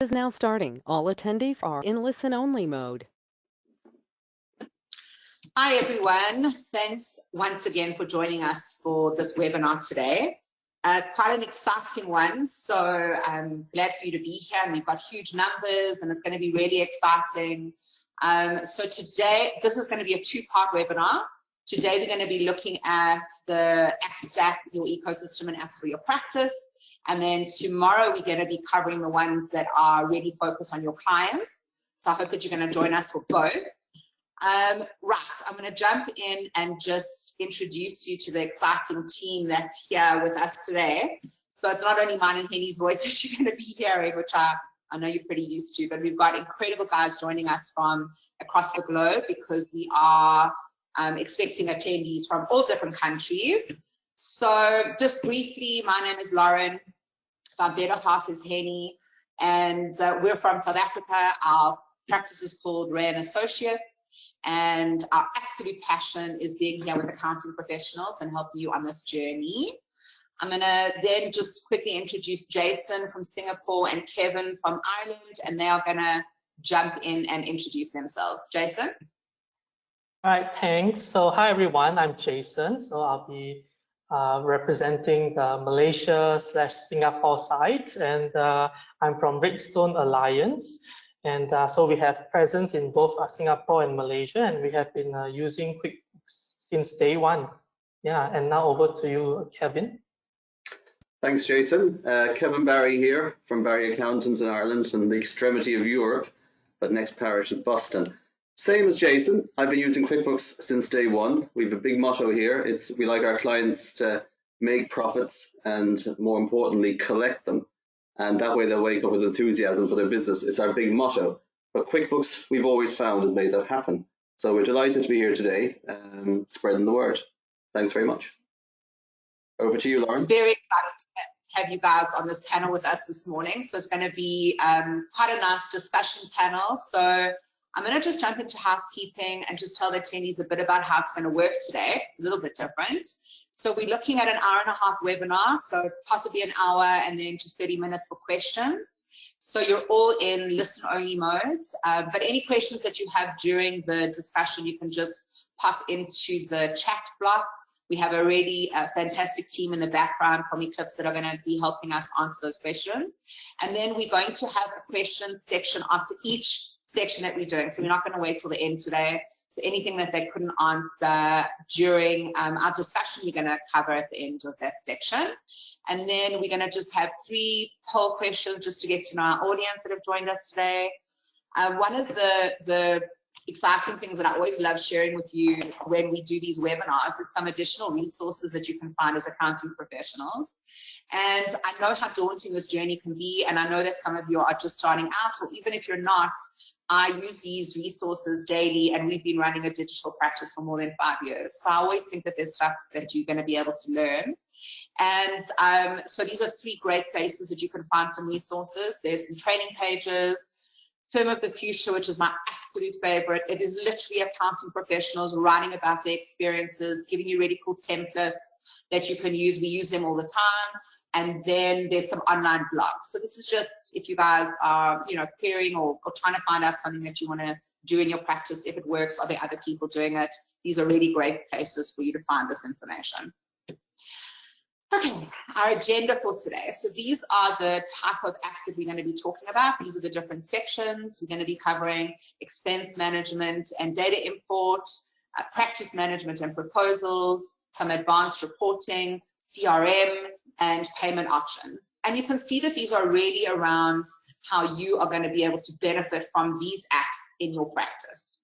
Is now starting. All attendees are in listen-only mode. Hi everyone, thanks once again for joining us for this webinar today. Quite an exciting one, so I'm glad for you to be here, and we've got huge numbers and it's going to be really exciting. So today, this is going to be a two-part webinar. Today we're going to be looking at the app stack, your ecosystem and apps for your practice. And then tomorrow we're going to be covering the ones that are really focused on your clients. So I hope that you're going to join us for both. Right, I'm going to jump in and just introduce you to the exciting team that's here with us today. So it's not only mine and Henny's voice that you're going to be hearing, which I know you're pretty used to, but we've got incredible guys joining us from across the globe because we are expecting attendees from all different countries. So just briefly, my name is Lauren. My better half is Henny, and we're from South Africa. Our practice is called Ray & Associates, and our absolute passion is being here with accounting professionals and helping you on this journey. I'm going to then just quickly introduce Jason from Singapore and Kevin from Ireland, and they are going to jump in and introduce themselves. Jason? All right, thanks. So hi everyone, I'm Jason. So I'll be representing the Malaysia/Singapore side, and I'm from Redstone Alliance. And so we have presence in both Singapore and Malaysia, and we have been using QuickBooks since day one. Yeah, and now over to you, Kevin. Thanks, Jason. Kevin Barry here from Barry Accountants in Ireland and the extremity of Europe, but next parish is Boston. Same as Jason, I've been using QuickBooks since day one. We have a big motto here. We like our clients to make profits and, more importantly, collect them. And that way they'll wake up with enthusiasm for their business. It's our big motto. But QuickBooks, we've always found, has made that happen. So we're delighted to be here today, spreading the word. Thanks very much. Over to you, Lauren. Very excited to have you guys on this panel with us this morning. So it's going to be quite a nice discussion panel. So I'm going to just jump into housekeeping and just tell the attendees a bit about how it's going to work today. It's a little bit different. So we're looking at an hour-and-a-half webinar, so possibly an hour and then just 30 minutes for questions. So you're all in listen-only mode, but any questions that you have during the discussion, you can just pop into the chat block. We have a really fantastic team in the background from Eclipse that are going to be helping us answer those questions. And then we're going to have a questions section after each section that we're doing. So we're not going to wait till the end today. So anything that they couldn't answer during our discussion, we're going to cover at the end of that section. And then we're going to just have 3 poll questions just to get to know our audience that have joined us today. One of the exciting things that I always love sharing with you when we do these webinars is some additional resources that you can find as accounting professionals. And I know how daunting this journey can be, and I know that some of you are just starting out, or even if you're not, I use these resources daily, and we've been running a digital practice for more than 5 years. So I always think that there's stuff that you're going to be able to learn. And so these are 3 great places that you can find some resources. There's some training pages. Firm of the Future, which is my absolute favorite. It is literally accounting professionals writing about their experiences, giving you really cool templates that you can use. We use them all the time. And then there's some online blogs. So this is just if you guys are, querying or trying to find out something that you want to do in your practice, if it works, are there other people doing it? These are really great places for you to find this information. Okay, our agenda for today. So these are the type of apps that we're going to be talking about. These are the different sections. We're going to be covering expense management and data import, practice management and proposals, some advanced reporting, CRM, and payment options. And you can see that these are really around how you are going to be able to benefit from these apps in your practice.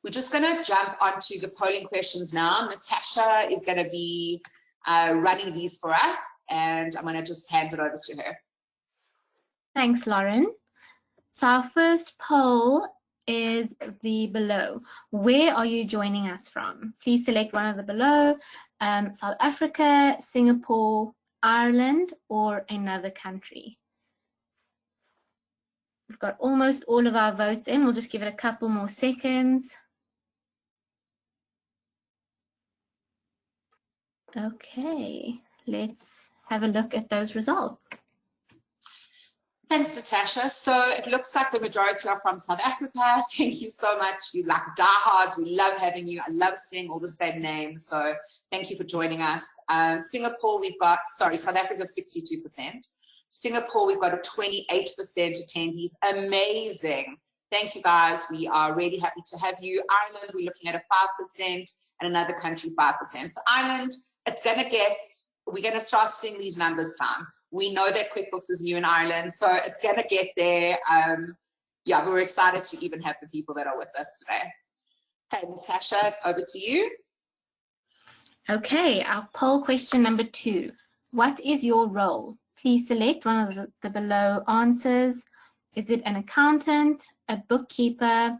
We're just going to jump onto the polling questions now. Natasha is going to be running these for us, and I'm going to just hand it over to her. Thanks, Lauren. So our first poll is the below. Where are you joining us from? Please select one of the below, South Africa, Singapore, Ireland, or another country. We've got almost all of our votes in. We'll just give it a couple more seconds. Okay, let's have a look at those results. Thanks, Natasha. So it looks like the majority are from South Africa. Thank you so much. You like diehards. We love having you. I love seeing all the same names. So thank you for joining us. Singapore, we've got, sorry, South Africa 62%. Singapore, we've got a 28% attendees. Amazing. Thank you, guys. We are really happy to have you. Ireland, we're looking at a 5%, and another country 5%. So Ireland, it's going to get, we're going to start seeing these numbers climb. We know that QuickBooks is new in Ireland, so it's going to get there. Yeah, we're excited to even have the people that are with us today. Okay, Natasha, over to you. Okay, our poll question number 2. What is your role? Please select one of the below answers. Is it an accountant, a bookkeeper?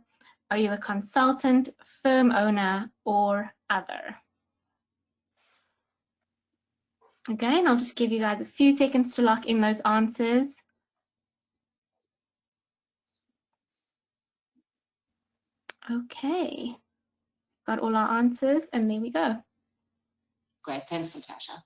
Are you a consultant, firm owner, or other? Okay, and I'll just give you guys a few seconds to lock in those answers. Okay, got all our answers, and there we go. Great, thanks, Natasha.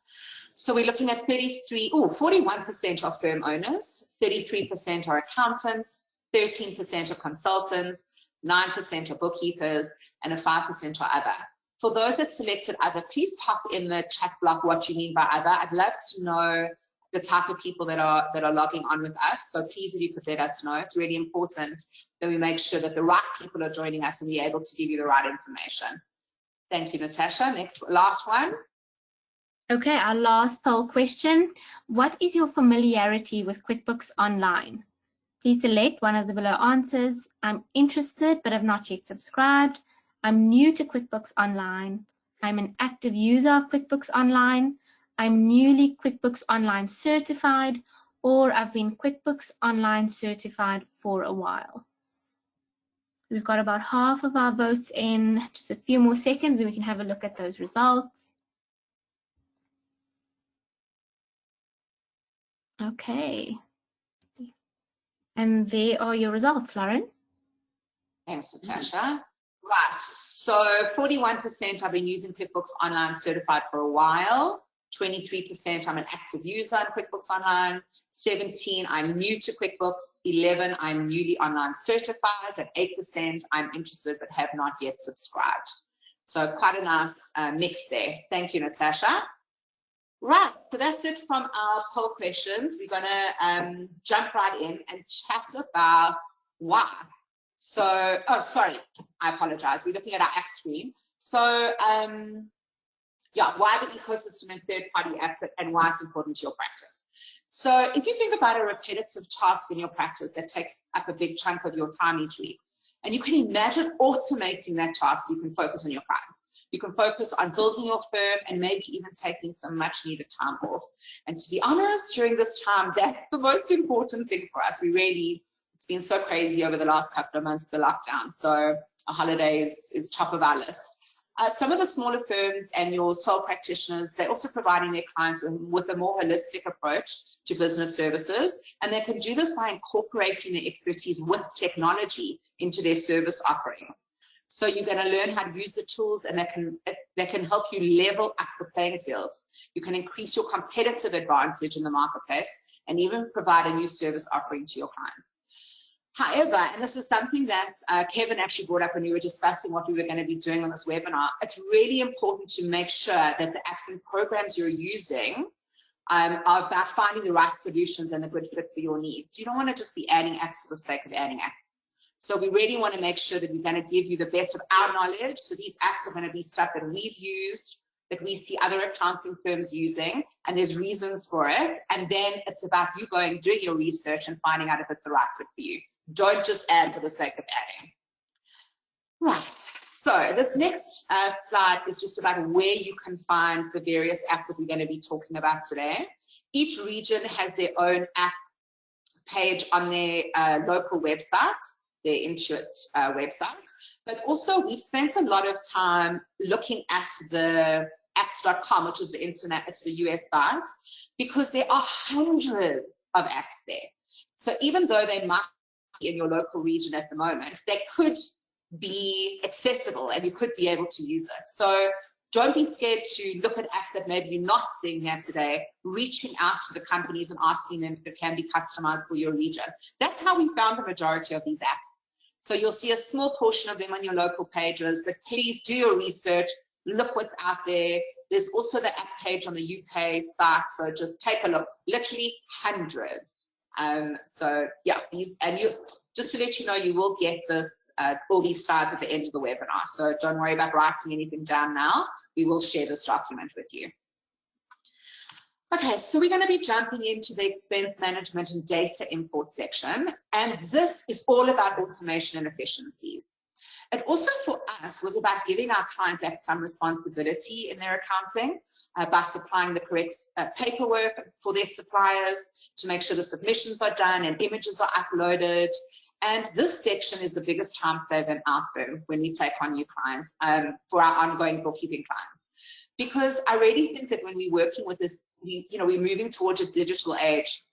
So we're looking at 41% are firm owners, 33% are accountants, 13% are consultants, 9% are bookkeepers, and a 5% are other. For those that selected other, please pop in the chat block what you mean by other. I'd love to know the type of people that are logging on with us. So please, if you could let us know, it's really important that we make sure that the right people are joining us and we're able to give you the right information. Thank you, Natasha. Last one. Okay, our last poll question. What is your familiarity with QuickBooks Online? Please select one of the below answers. I'm interested but have not yet subscribed. I'm new to QuickBooks Online. I'm an active user of QuickBooks Online. I'm newly QuickBooks Online certified, or I've been QuickBooks Online certified for a while. We've got about half of our votes in. Just a few more seconds and we can have a look at those results. Okay. And there are your results, Lauren. Thanks, Natasha. Right, so 41% I've been using QuickBooks Online certified for a while. 23% I'm an active user on QuickBooks Online. 17 I'm new to QuickBooks. 11 I'm newly online certified. And 8% I'm interested but have not yet subscribed. So quite a nice mix there. Thank you, Natasha. Right, so that's it from our poll questions. We're gonna jump right in and chat about why. So, oh, sorry, I apologize. We're looking at our app screen. So, yeah, why the ecosystem and third-party apps and why it's important to your practice. So if you think about a repetitive task in your practice that takes up a big chunk of your time each week, and you can imagine automating that task so you can focus on your clients. You can focus on building your firm and maybe even taking some much needed time off. And to be honest, during this time, that's the most important thing for us. It's been so crazy over the last couple of months with the lockdown. So a holiday is top of our list. Some of the smaller firms and your sole practitioners, they're also providing their clients with a more holistic approach to business services. And they can do this by incorporating their expertise with technology into their service offerings. So you're going to learn how to use the tools and that can help you level up the playing field. You can increase your competitive advantage in the marketplace and even provide a new service offering to your clients. However, and this is something that Kevin actually brought up when we were discussing what we were going to be doing on this webinar, it's really important to make sure that the apps and programs you're using are about finding the right solutions and a good fit for your needs. You don't want to just be adding apps for the sake of adding apps. So we really want to make sure that we're going to give you the best of our knowledge. So these apps are going to be stuff that we've used, that we see other accounting firms using, and there's reasons for it. And then it's about you doing your research and finding out if it's the right fit for you. Don't just add for the sake of adding. Right, so this next slide is just about where you can find the various apps that we're going to be talking about today. Each region has their own app page on their local website, their Intuit website. But also we've spent a lot of time looking at the apps.com, which is the internet, it's the US site, because there are hundreds of apps there. So even though they might be in your local region at the moment, they could be accessible and you could be able to use it. So Don't be scared to look at apps that maybe you're not seeing here today, reaching out to the companies and asking them if it can be customized for your region. That's how we found the majority of these apps. So you'll see a small portion of them on your local pages, but please do your research, look what's out there. There's also the app page on the UK site, so just take a look, literally hundreds. So yeah, just to let you know, you will get this, all these slides at the end of the webinar. So don't worry about writing anything down now. We will share this document with you. Okay, so we're going to be jumping into the expense management and data import section. And this is all about automation and efficiencies. It also for us was about giving our client back some responsibility in their accounting by supplying the correct paperwork for their suppliers to make sure the submissions are done and images are uploaded. And this section is the biggest time saver in our firm when we take on new clients for our ongoing bookkeeping clients. Because I really think that when we're working with this, we're moving towards a digital age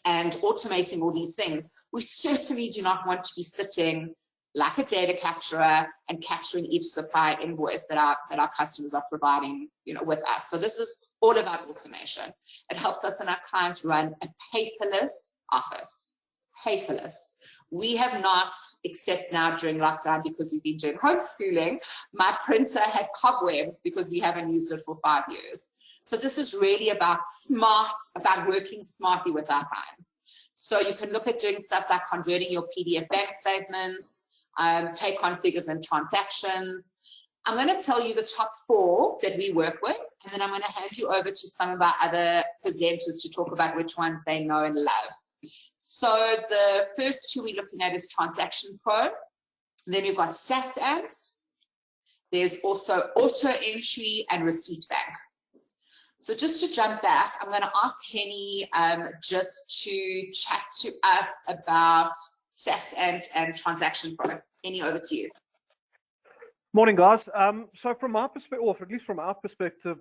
and automating all these things, we certainly do not want to be sitting like a data capturer and capturing each supplier invoice that our customers are providing, with us. So this is all about automation. It helps us and our clients run a paperless office. Paperless. We have not, except now during lockdown because we've been doing homeschooling, my printer had cobwebs because we haven't used it for 5 years. So this is really about working smartly with our clients. So you can look at doing stuff like converting your PDF bank statements, take on figures and transactions. I'm going to tell you the top 4 that we work with, and then I'm going to hand you over to some of our other presenters to talk about which ones they know and love. So the first 2 we're looking at is Transaction Pro. Then we've got SASANT. There's also Auto Entry and Receipt Bank. So just to jump back, I'm going to ask Henny just to chat to us about SASANT and Transaction Pro. Henny, over to you. Morning, guys. So from our perspective, or at least from our perspective,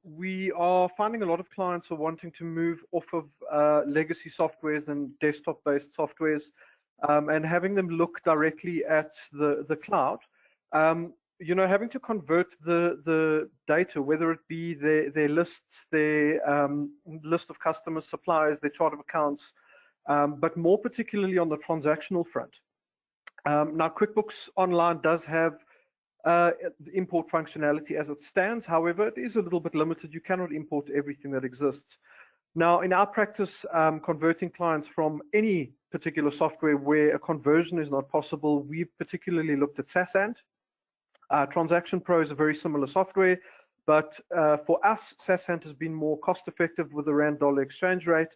we are finding a lot of clients are wanting to move off of legacy softwares and desktop-based softwares and having them look directly at the cloud. Having to convert the data, whether it be their lists, their list of customers, suppliers, their chart of accounts, but more particularly on the transactional front. Now, QuickBooks Online does have the import functionality as it stands. However, it is a little bit limited. You cannot import everything that exists. Now, in our practice, converting clients from any particular software where a conversion is not possible, we've particularly looked at SASANT. Transaction Pro is a very similar software, but for us, SASANT has been more cost-effective with the rand-dollar exchange rate,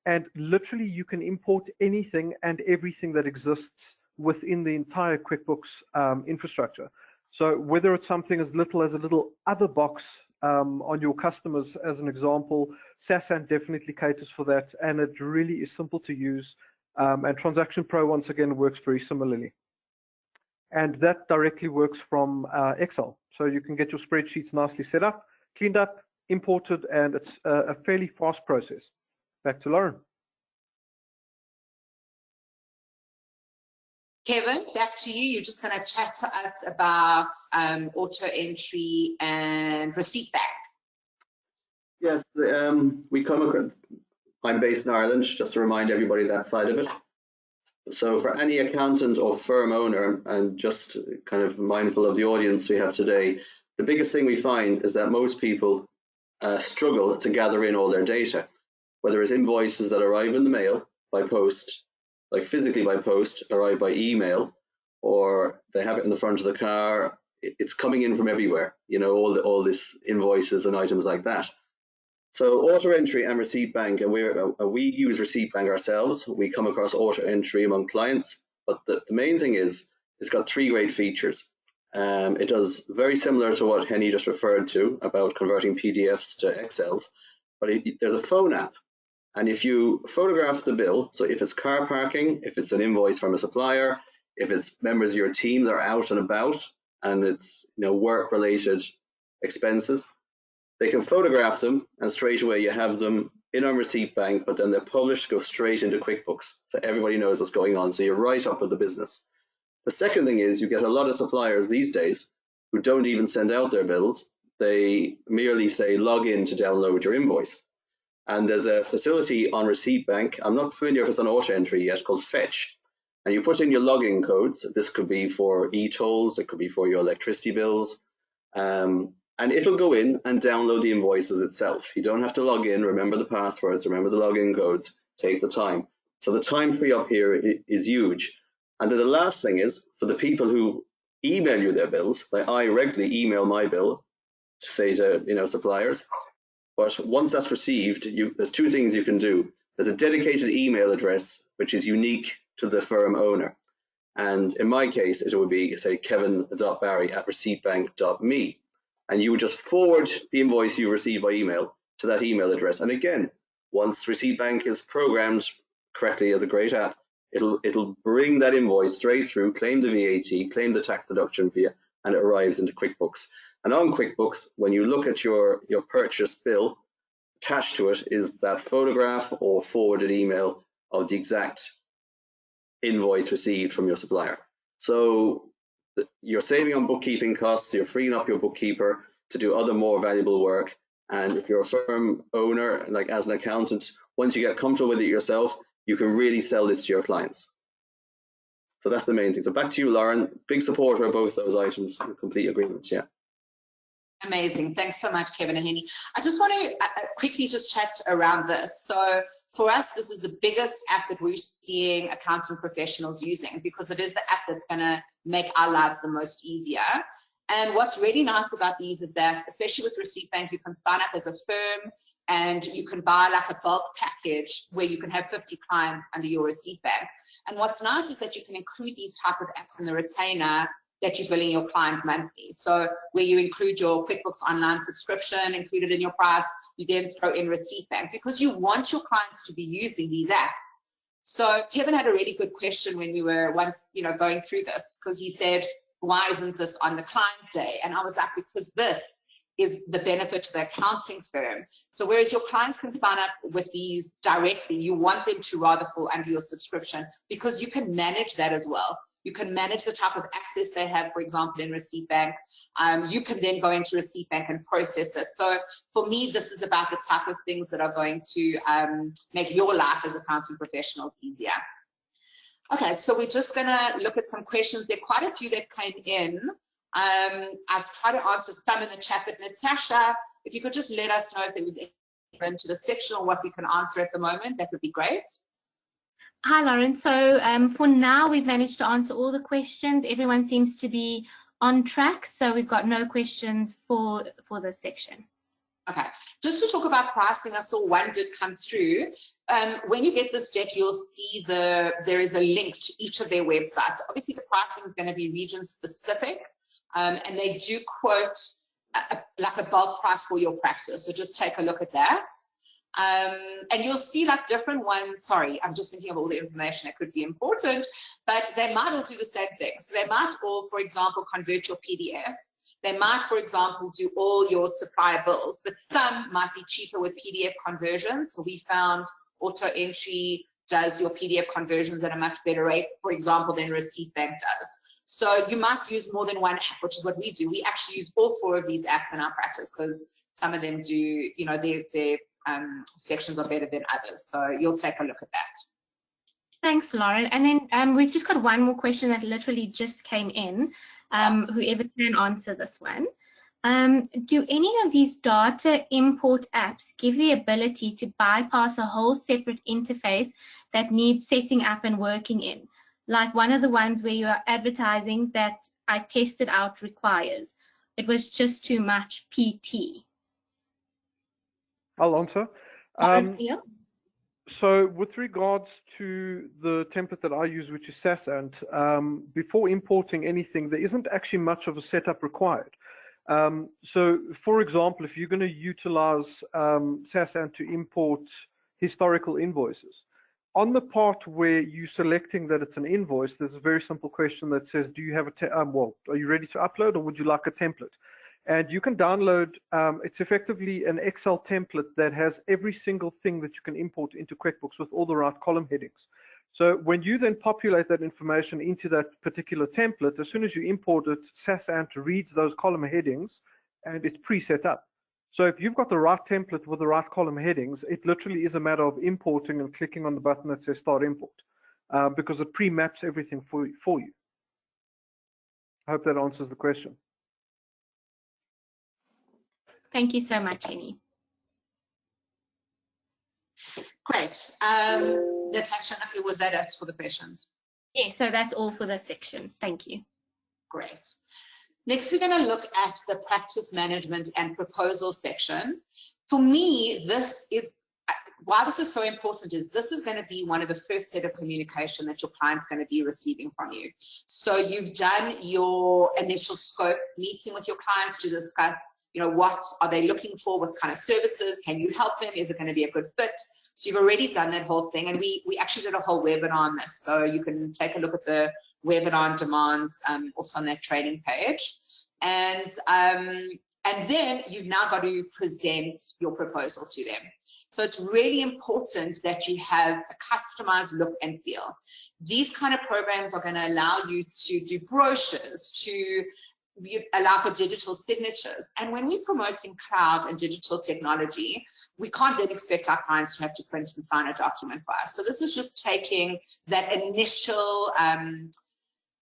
and literally you can import anything and everything that exists within the entire QuickBooks infrastructure. So whether it's something as little as a little other box on your customers, as an example, SASANT definitely caters for that, and it really is simple to use. And Transaction Pro, once again, works very similarly. And that directly works from Excel. So you can get your spreadsheets nicely set up, cleaned up, imported, and it's a fairly fast process. Back to Lauren. Kevin, back to you. You're just going to chat to us about auto entry and receipt bank. Yes, we come across. I'm based in Ireland, just to remind everybody that side of it. So for any accountant or firm owner, and just kind of mindful of the audience we have today, the biggest thing we find is that most people struggle to gather in all their data, whether it's invoices that arrive in the mail by post, like physically by post, arrive by email, or they have it in the front of the car. It's coming in from everywhere, all this invoices and items like that. So auto entry and receipt bank, and we use receipt bank ourselves. We come across auto entry among clients, but the main thing is it's got 3 great features. It does very similar to what Henny just referred to about converting PDFs to Excels, but there's a phone app. And if you photograph the bill, so if it's car parking, if it's an invoice from a supplier, if it's members of your team that are out and about, and it's work-related expenses, they can photograph them, and straight away you have them in on receipt bank, but then they're published, go straight into QuickBooks, so everybody knows what's going on. So you're right up with the business. The second thing is you get a lot of suppliers these days who don't even send out their bills. they merely say log in to download your invoice. And there's a facility on Receipt Bank, I'm not familiar if it's on auto entry yet, called Fetch. And you put in your login codes. This could be for e-tolls, it could be for your electricity bills. And it'll go in and download the invoices itself. You don't have to log in, remember the passwords, remember the login codes, take the time. So the time free up here is huge. And then the last thing is, for the people who email you their bills, like I regularly email my bill to say to suppliers, but once that's received, there's two things you can do. There's a dedicated email address which is unique to the firm owner. And in my case, it would be, say, kevin.barry@receiptbank.me. And you would just forward the invoice you receive by email to that email address. And again, once Receipt Bank is programmed correctly as a great app, it'll bring that invoice straight through, claim the VAT, claim the tax deduction for you, and it arrives into QuickBooks. And on QuickBooks, when you look at your purchase bill, attached to it is that photograph or forwarded email of the exact invoice received from your supplier. So you're saving on bookkeeping costs, you're freeing up your bookkeeper to do other more valuable work. And if you're a firm owner, like as an accountant, once you get comfortable with it yourself, you can really sell this to your clients. So that's the main thing. So back to you, Lauren. Big supporter of both those items, complete agreements, yeah. Amazing. Thanks so much, Kevin and Henny. I just want to quickly just chat around this. So for us, this is the biggest app that we're seeing accounting professionals using, because it is the app that's going to make our lives the most easier. And what's really nice about these is that, especially with Receipt Bank, you can sign up as a firm and you can buy like a bulk package where you can have 50 clients under your Receipt Bank. And what's nice is that you can include these type of apps in the retainer that you're billing your client monthly. So where you include your QuickBooks Online subscription included in your price, you then throw in Receipt Bank because you want your clients to be using these apps. So Kevin had a really good question when we were once, going through this, because he said, why isn't this on the client day? And I was like, because this is the benefit to the accounting firm. So whereas your clients can sign up with these directly, you want them to rather fall under your subscription because you can manage that as well. You can manage the type of access they have, for example, in Receipt Bank. You can then go into Receipt Bank and process it. So for me, this is about the type of things that are going to make your life as accounting professionals easier. Okay, so we're just going to look at some questions. There are quite a few that came in. I've tried to answer some in the chat, but Natasha, if you could just let us know if there was anything into the section or what we can answer at the moment, that would be great. Hi, Lauren. So for now, we've managed to answer all the questions. Everyone seems to be on track, so we've got no questions for this section. Okay, just to talk about pricing, I saw one did come through. When you get this deck, you'll see there is a link to each of their websites. Obviously, the pricing is going to be region specific, and they do quote like a bulk price for your practice. So just take a look at that. And you'll see like different ones. Sorry, I'm just thinking of all the information that could be important, but they might all do the same thing. So they might all, for example, convert your PDF. They might, for example, do all your supplier bills, but some might be cheaper with PDF conversions. So we found Auto Entry does your PDF conversions at a much better rate, for example, than Receipt Bank does. So you might use more than one app, which is what we do. We actually use all 4 of these apps in our practice because some of them do, their sections are better than others. So you'll take a look at that. Thanks, Lauren. And then we've just got one more question that literally just came in. Whoever can answer this one. Do any of these data import apps give the ability to bypass a whole separate interface that needs setting up and working in? Like one of the ones where you are advertising that I tested out requires. It was just too much PT. I'll answer. So with regards to the template that I use, which is SASANT, before importing anything, there isn't actually much of a setup required. So for example, if you're going to utilize SASANT to import historical invoices, on the part where you're selecting that it's an invoice, there's a very simple question that says, do you have a, are you ready to upload or would you like a template? And you can download, it's effectively an Excel template that has every single thing that you can import into QuickBooks with all the right column headings. So when you then populate that information into that particular template, as soon as you import it, SASANT reads those column headings and it's pre-set up. So if you've got the right template with the right column headings, it literally is a matter of importing and clicking on the button that says Start Import, because it pre-maps everything for you. I hope that answers the question. Thank you so much, Jenny. Great. Natasha, was that it for the questions? Yeah, so that's all for this section. Thank you. Great. Next, we're going to look at the practice management and proposal section. For me, this is why this is so important. Is this is going to be one of the first set of communication that your client's going to be receiving from you. So you've done your initial scope meeting with your clients to discuss, you know, what are they looking for, what kind of services, can you help them, is it going to be a good fit? So you've already done that whole thing, and we actually did a whole webinar on this, so you can take a look at the webinar on demands also on that training page. And then you've now got to present your proposal to them. So it's really important that you have a customized look and feel. These kind of programs are going to allow you to do brochures, to allow for digital signatures. And when we're promoting cloud and digital technology, we can't then expect our clients to have to print and sign a document for us. So this is just taking that initial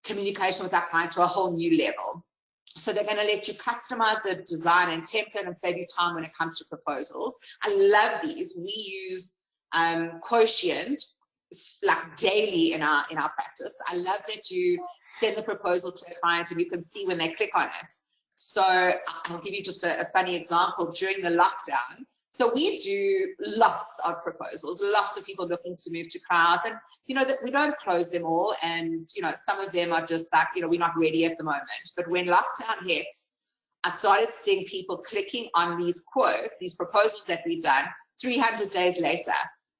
communication with our client to a whole new level. So they're going to let you customize the design and template and save you time when it comes to proposals. I love these. We use Quotient like daily in our practice. I love that you send the proposal to the client and you can see when they click on it. So I'll give you just a funny example. During the lockdown, so we do lots of proposals, lots of people looking to move to clouds, and you know that we don't close them all, and you know some of them are just like, you know, we're not ready at the moment. But when lockdown hits, I started seeing people clicking on these quotes, these proposals that we've done 300 days later,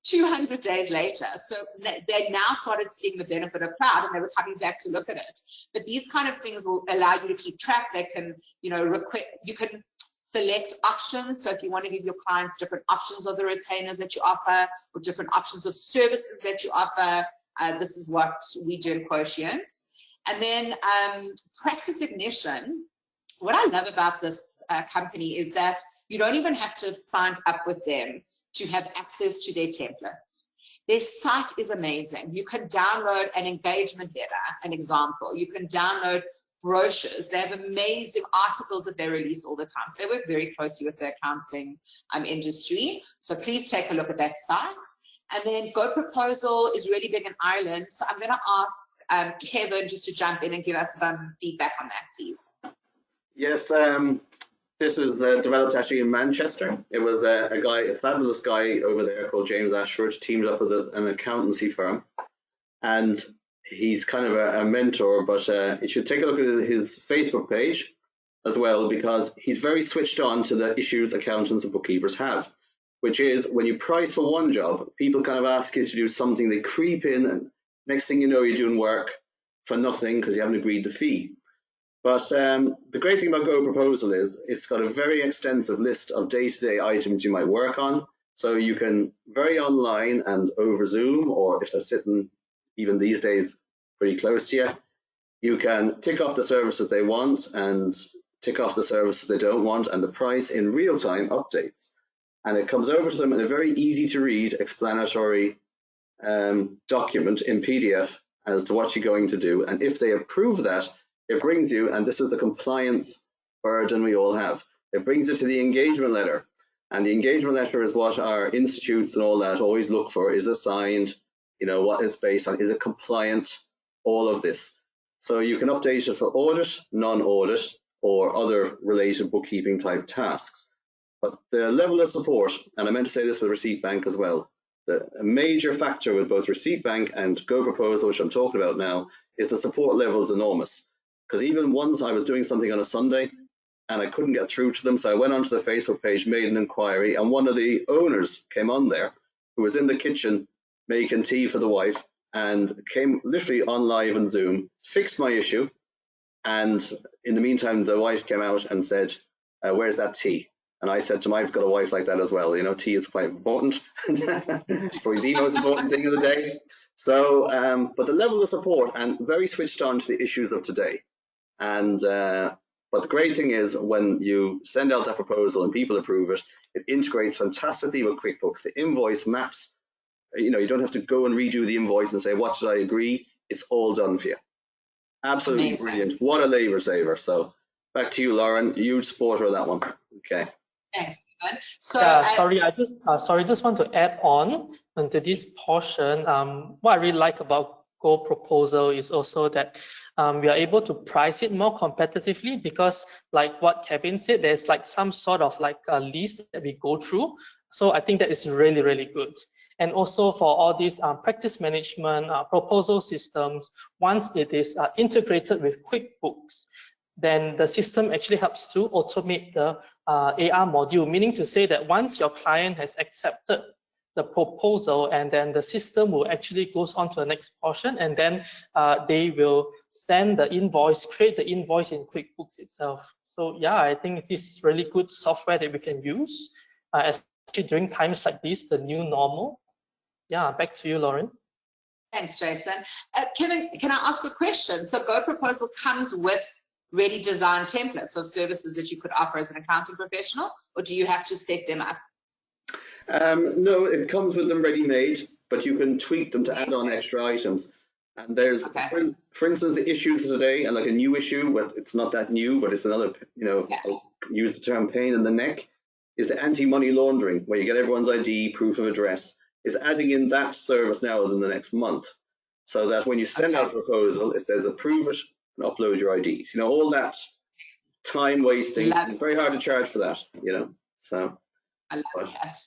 200 days later. So they now started seeing the benefit of cloud, and they were coming back to look at it. But these kind of things will allow you to keep track. They can, you know, you can select options. So if you want to give your clients different options of the retainers that you offer, or different options of services that you offer, this is what we do in Quotient. And then Practice Ignition. What I love about this company is that you don't even have to have signed up with them to have access to their templates. Their site is amazing. You can download an engagement letter, an example. You can download brochures. They have amazing articles that they release all the time. So they work very closely with the accounting industry. So please take a look at that site. And then Go Proposal is really big in Ireland. So I'm going to ask Kevin just to jump in and give us some feedback on that, please. Yes, this is developed actually in Manchester. It was a fabulous guy over there called James Ashford, teamed up with an accountancy firm. And he's kind of a mentor, but you should take a look at his Facebook page as well, because he's very switched on to the issues accountants and bookkeepers have, which is when you price for one job, people kind of ask you to do something, they creep in, and next thing you know, you're doing work for nothing because you haven't agreed the fee. But the great thing about Go Proposal is it's got a very extensive list of day-to-day items you might work on. So you can very online and over Zoom, or if they're sitting even these days pretty close to you, you can tick off the services they want and tick off the services they don't want, and the price in real time updates. And it comes over to them in a very easy to read explanatory document in PDF as to what you're going to do. And if they approve that, it brings you, and this is the compliance burden we all have, it brings you to the engagement letter. And the engagement letter is what our institutes and all that always look for. Is it signed? You know, what is based on? Is it compliant? All of this. So you can update it for audit, non-audit, or other related bookkeeping type tasks. But the level of support, and I meant to say this with Receipt Bank as well, a major factor with both Receipt Bank and Go Proposal, which I'm talking about now, is the support level is enormous. Because even once I was doing something on a Sunday and I couldn't get through to them, so I went onto the Facebook page, made an inquiry, and one of the owners came on there who was in the kitchen making tea for the wife and came literally on live on Zoom, fixed my issue, and in the meantime the wife came out and said, where's that tea? And I said to him, I've got a wife like that as well. You know, tea is quite important. Probably the most important thing of the day. So, but the level of support, and very switched on to the issues of today. And But the great thing is when you send out that proposal and people approve it, it integrates fantastically with QuickBooks. The invoice maps, you know, you don't have to go and redo the invoice and say, what should I agree? It's all done for you. Absolutely Amazing. brilliant. What a labor saver. So back to you, Lauren. Huge supporter of that one. Okay. Thanks, Stephen. So, Sorry, I just want to add on to this portion. What I really like about Go Proposal is also that we are able to price it more competitively, because like what Kevin said, there's like some sort of like a list that we go through. So I think that is really, really good. And also for all these practice management proposal systems, once it is integrated with QuickBooks, then the system actually helps to automate the AR module, meaning to say that once your client has accepted the proposal, and then the system will actually goes on to the next portion, and then they will send the invoice, create the invoice in QuickBooks itself. So yeah, I think this is really good software that we can use, especially during times like this, the new normal. Yeah, back to you, Lauren. thanks, Jason. Kevin, can I ask a question? So Go Proposal comes with ready designed templates of services that you could offer as an accounting professional, or do you have to set them up? No, it comes with them ready-made, but you can tweak them to add on extra items. And there's, for instance, the issues of today, and like a new issue, well, it's not that new, but it's another, you know, I'll use the term pain in the neck, is the anti-money laundering, where you get everyone's ID, proof of address, is adding in that service now within the next month. So that when you send out a proposal, it says approve it and upload your IDs. You know, all that time wasting, it's very hard to charge for that, you know, so. I love that.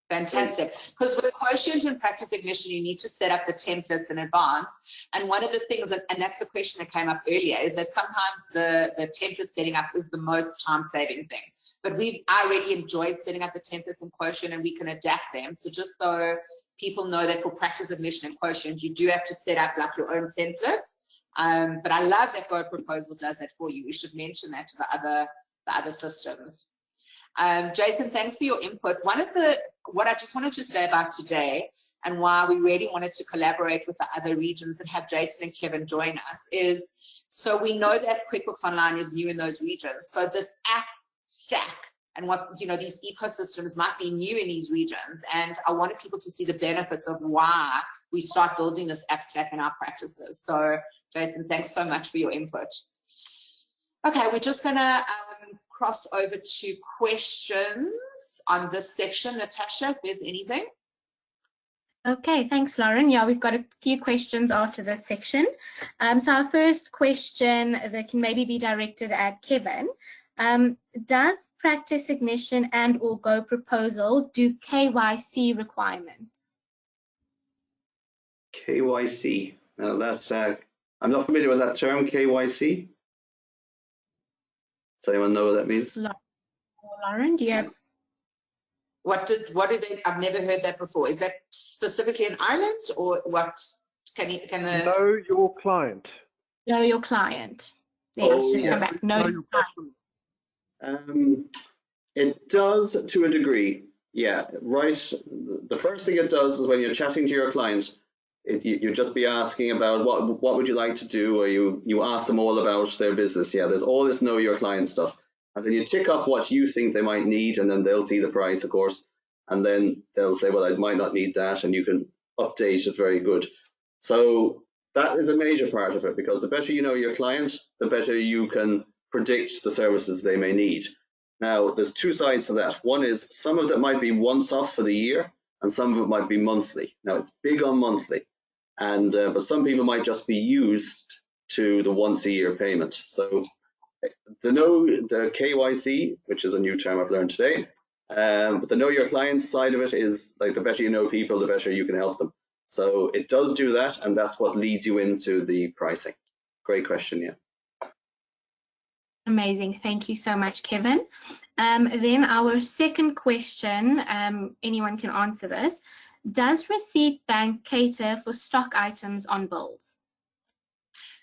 Fantastic. Because with Quotient and Practice Ignition, you need to set up the templates in advance. And one of the things, and that's the question that came up earlier, is that sometimes the template setting up is the most time-saving thing. But I really enjoyed setting up the templates in Quotient, and we can adapt them. So just so people know that for Practice Ignition and Quotient, you do have to set up like your own templates. But I love that Go Proposal does that for you. We should mention that to the other systems. Jason, thanks for your input. What I just wanted to say about today, and why we really wanted to collaborate with the other regions and have Jason and Kevin join us, is so we know that QuickBooks Online is new in those regions. So this app stack and what, you know, these ecosystems might be new in these regions. And I wanted people to see the benefits of why we start building this app stack in our practices. So Jason, thanks so much for your input. Okay, we're just gonna cross over to questions on this section. Natasha, if there's anything. Okay, thanks, Lauren. Yeah, we've got a few questions after this section. So our first question that can maybe be directed at Kevin. Does Practice Ignition and or Go Proposal do KYC requirements? KYC. Now that's, I'm not familiar with that term, KYC. Does anyone know what that means? Lauren, do you have? What do they? I've never heard that before. Is that specifically in Ireland, or what? Know your client. Know your client. Let's just come back. Know your client. It does to a degree. Yeah, right. The first thing it does is when you're chatting to your client, you just be asking about what would you like to do, or you ask them all about their business. Yeah, there's all this know your client stuff, and then you tick off what you think they might need, and then they'll see the price, of course, and then they'll say, well, I might not need that, and you can update it. Very good. So that is a major part of it, because the better you know your client, the better you can predict the services they may need. Now, there's two sides to that. One is some of that might be once off for the year, and some of it might be monthly. Now, it's big on monthly. And but some people might just be used to the once a year payment. So the KYC, which is a new term I've learned today, but the know your clients side of it is like the better you know people, the better you can help them. So it does do that, and that's what leads you into the pricing. Great question, yeah. Amazing. Thank you so much, Kevin. Then our second question, anyone can answer this. Does Receipt Bank cater for stock items on bills?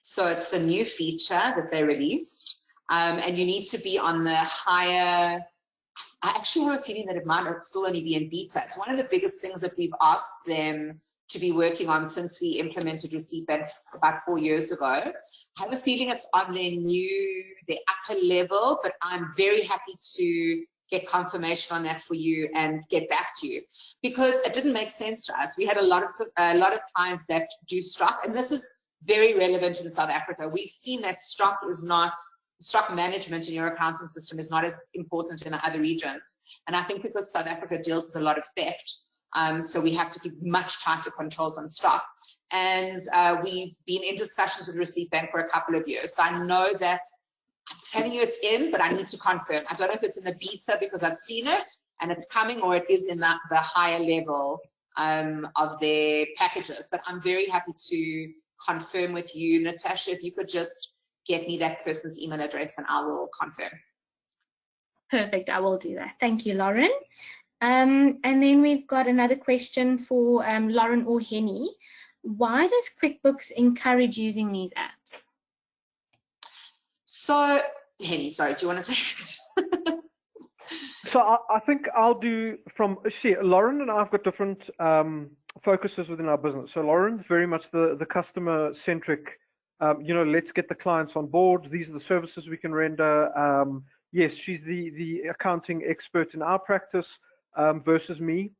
So it's the new feature that they released, and you need to be on the higher. I actually have a feeling that it might still only be in beta. It's one of the biggest things that we've asked them to be working on since we implemented Receipt Bank about 4 years ago. I have a feeling it's on their upper level, but I'm very happy to get confirmation on that for you and get back to you, because it didn't make sense to us. We had a lot of clients that do stock, and this is very relevant in South Africa. We've seen that stock management in your accounting system is not as important in the other regions. And I think because South Africa deals with a lot of theft, so we have to keep much tighter controls on stock. And we've been in discussions with Receipt Bank for a couple of years. So I know that I'm telling you it's in, but I need to confirm. I don't know if it's in the beta because I've seen it and it's coming, or it is in the higher level of their packages. But I'm very happy to confirm with you. Natasha, if you could just get me that person's email address and I will confirm. Perfect, I will do that. Thank you, Lauren. And then we've got another question for Lauren or Henny. Why does QuickBooks encourage using these apps? So, Henny, sorry, do you want to say it? So I think I'll do Lauren and I've got different focuses within our business. So Lauren's very much the customer centric, let's get the clients on board. These are the services we can render. Yes, she's the accounting expert in our practice versus me.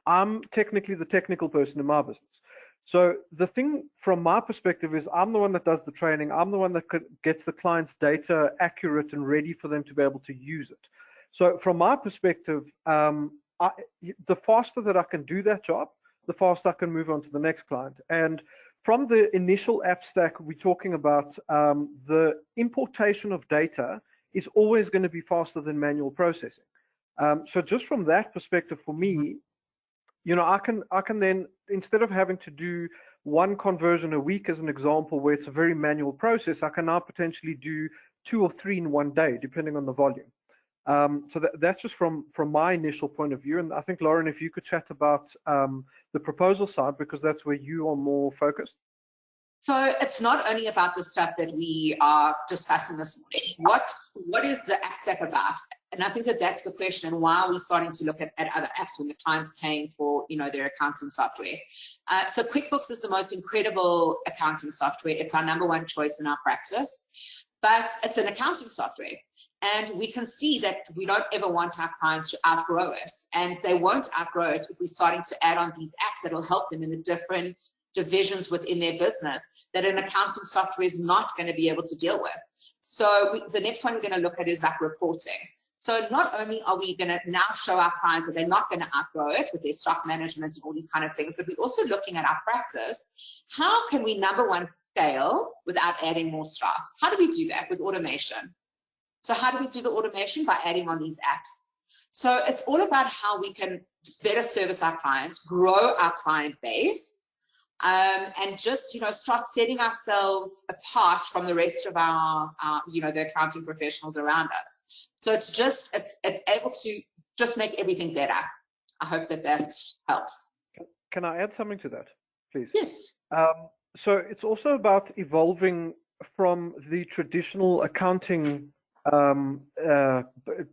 I'm technically the technical person in my business. So the thing from my perspective is I'm the one that does the training. I'm the one that gets the client's data accurate and ready for them to be able to use it. So from my perspective, the faster that I can do that job, the faster I can move on to the next client. And from the initial app stack, we're talking about the importation of data is always going to be faster than manual processing. So just from that perspective, for me, I can then, instead of having to do one conversion a week as an example, where it's a very manual process, I can now potentially do 2 or 3 in one day, depending on the volume. So that's just from my initial point of view. And I think, Lauren, if you could chat about the proposal side, because that's where you are more focused. So it's not only about the stuff that we are discussing this morning. What is the app stack about? And I think that's the question, and why are we starting to look at other apps when the client's paying for their accounting software. So QuickBooks is the most incredible accounting software. It's our #1 choice in our practice, but it's an accounting software. And we can see that we don't ever want our clients to outgrow it. And they won't outgrow it if we're starting to add on these apps that will help them in the different divisions within their business that an accounting software is not going to be able to deal with. So the next one we're going to look at is like reporting. So not only are we going to now show our clients that they're not going to outgrow it with their stock management and all these kind of things, but we're also looking at our practice. How can we, #1, scale without adding more staff? How do we do that with automation? So how do we do the automation? By adding on these apps. So it's all about how we can better service our clients, grow our client base, and just start setting ourselves apart from the rest of our the accounting professionals around us. So it's able to just make everything better. I hope that helps. Can I add something to that, please? Yes. So it's also about evolving from the traditional accounting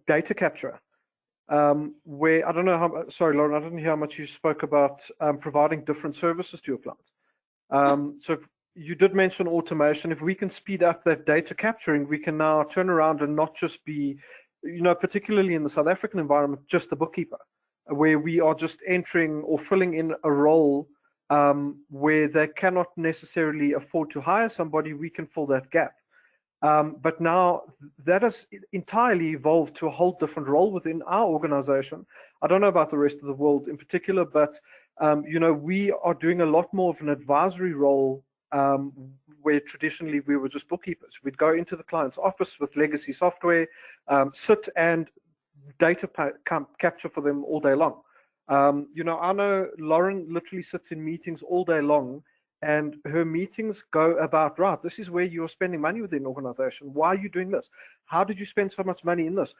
data capture, where I don't know how. Sorry, Lauren, I didn't hear how much you spoke about providing different services to your clients. So you did mention automation. If we can speed up that data capturing, we can now turn around and not just be, particularly in the South African environment, just a bookkeeper, where we are just entering or filling in a role where they cannot necessarily afford to hire somebody. We can fill that gap. But now that has entirely evolved to a whole different role within our organization. I don't know about the rest of the world in particular, but we are doing a lot more of an advisory role where traditionally we were just bookkeepers. We'd go into the client's office with legacy software, sit and data capture for them all day long. I know Lauren literally sits in meetings all day long, and her meetings go about, right, this is where you're spending money within an organization. Why are you doing this? How did you spend so much money in this?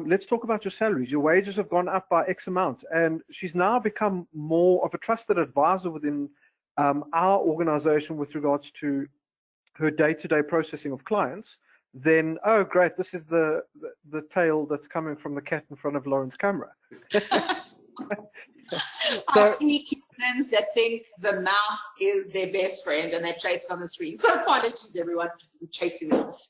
Let's talk about your salaries. Your wages have gone up by X amount. And she's now become more of a trusted advisor within our organization with regards to her day-to-day processing of clients. Then, oh, great, this is the tail that's coming from the cat in front of Lauren's camera. I sneak humans that think the mouse is their best friend and they chase it on the screen. So apologies, everyone, for chasing them off.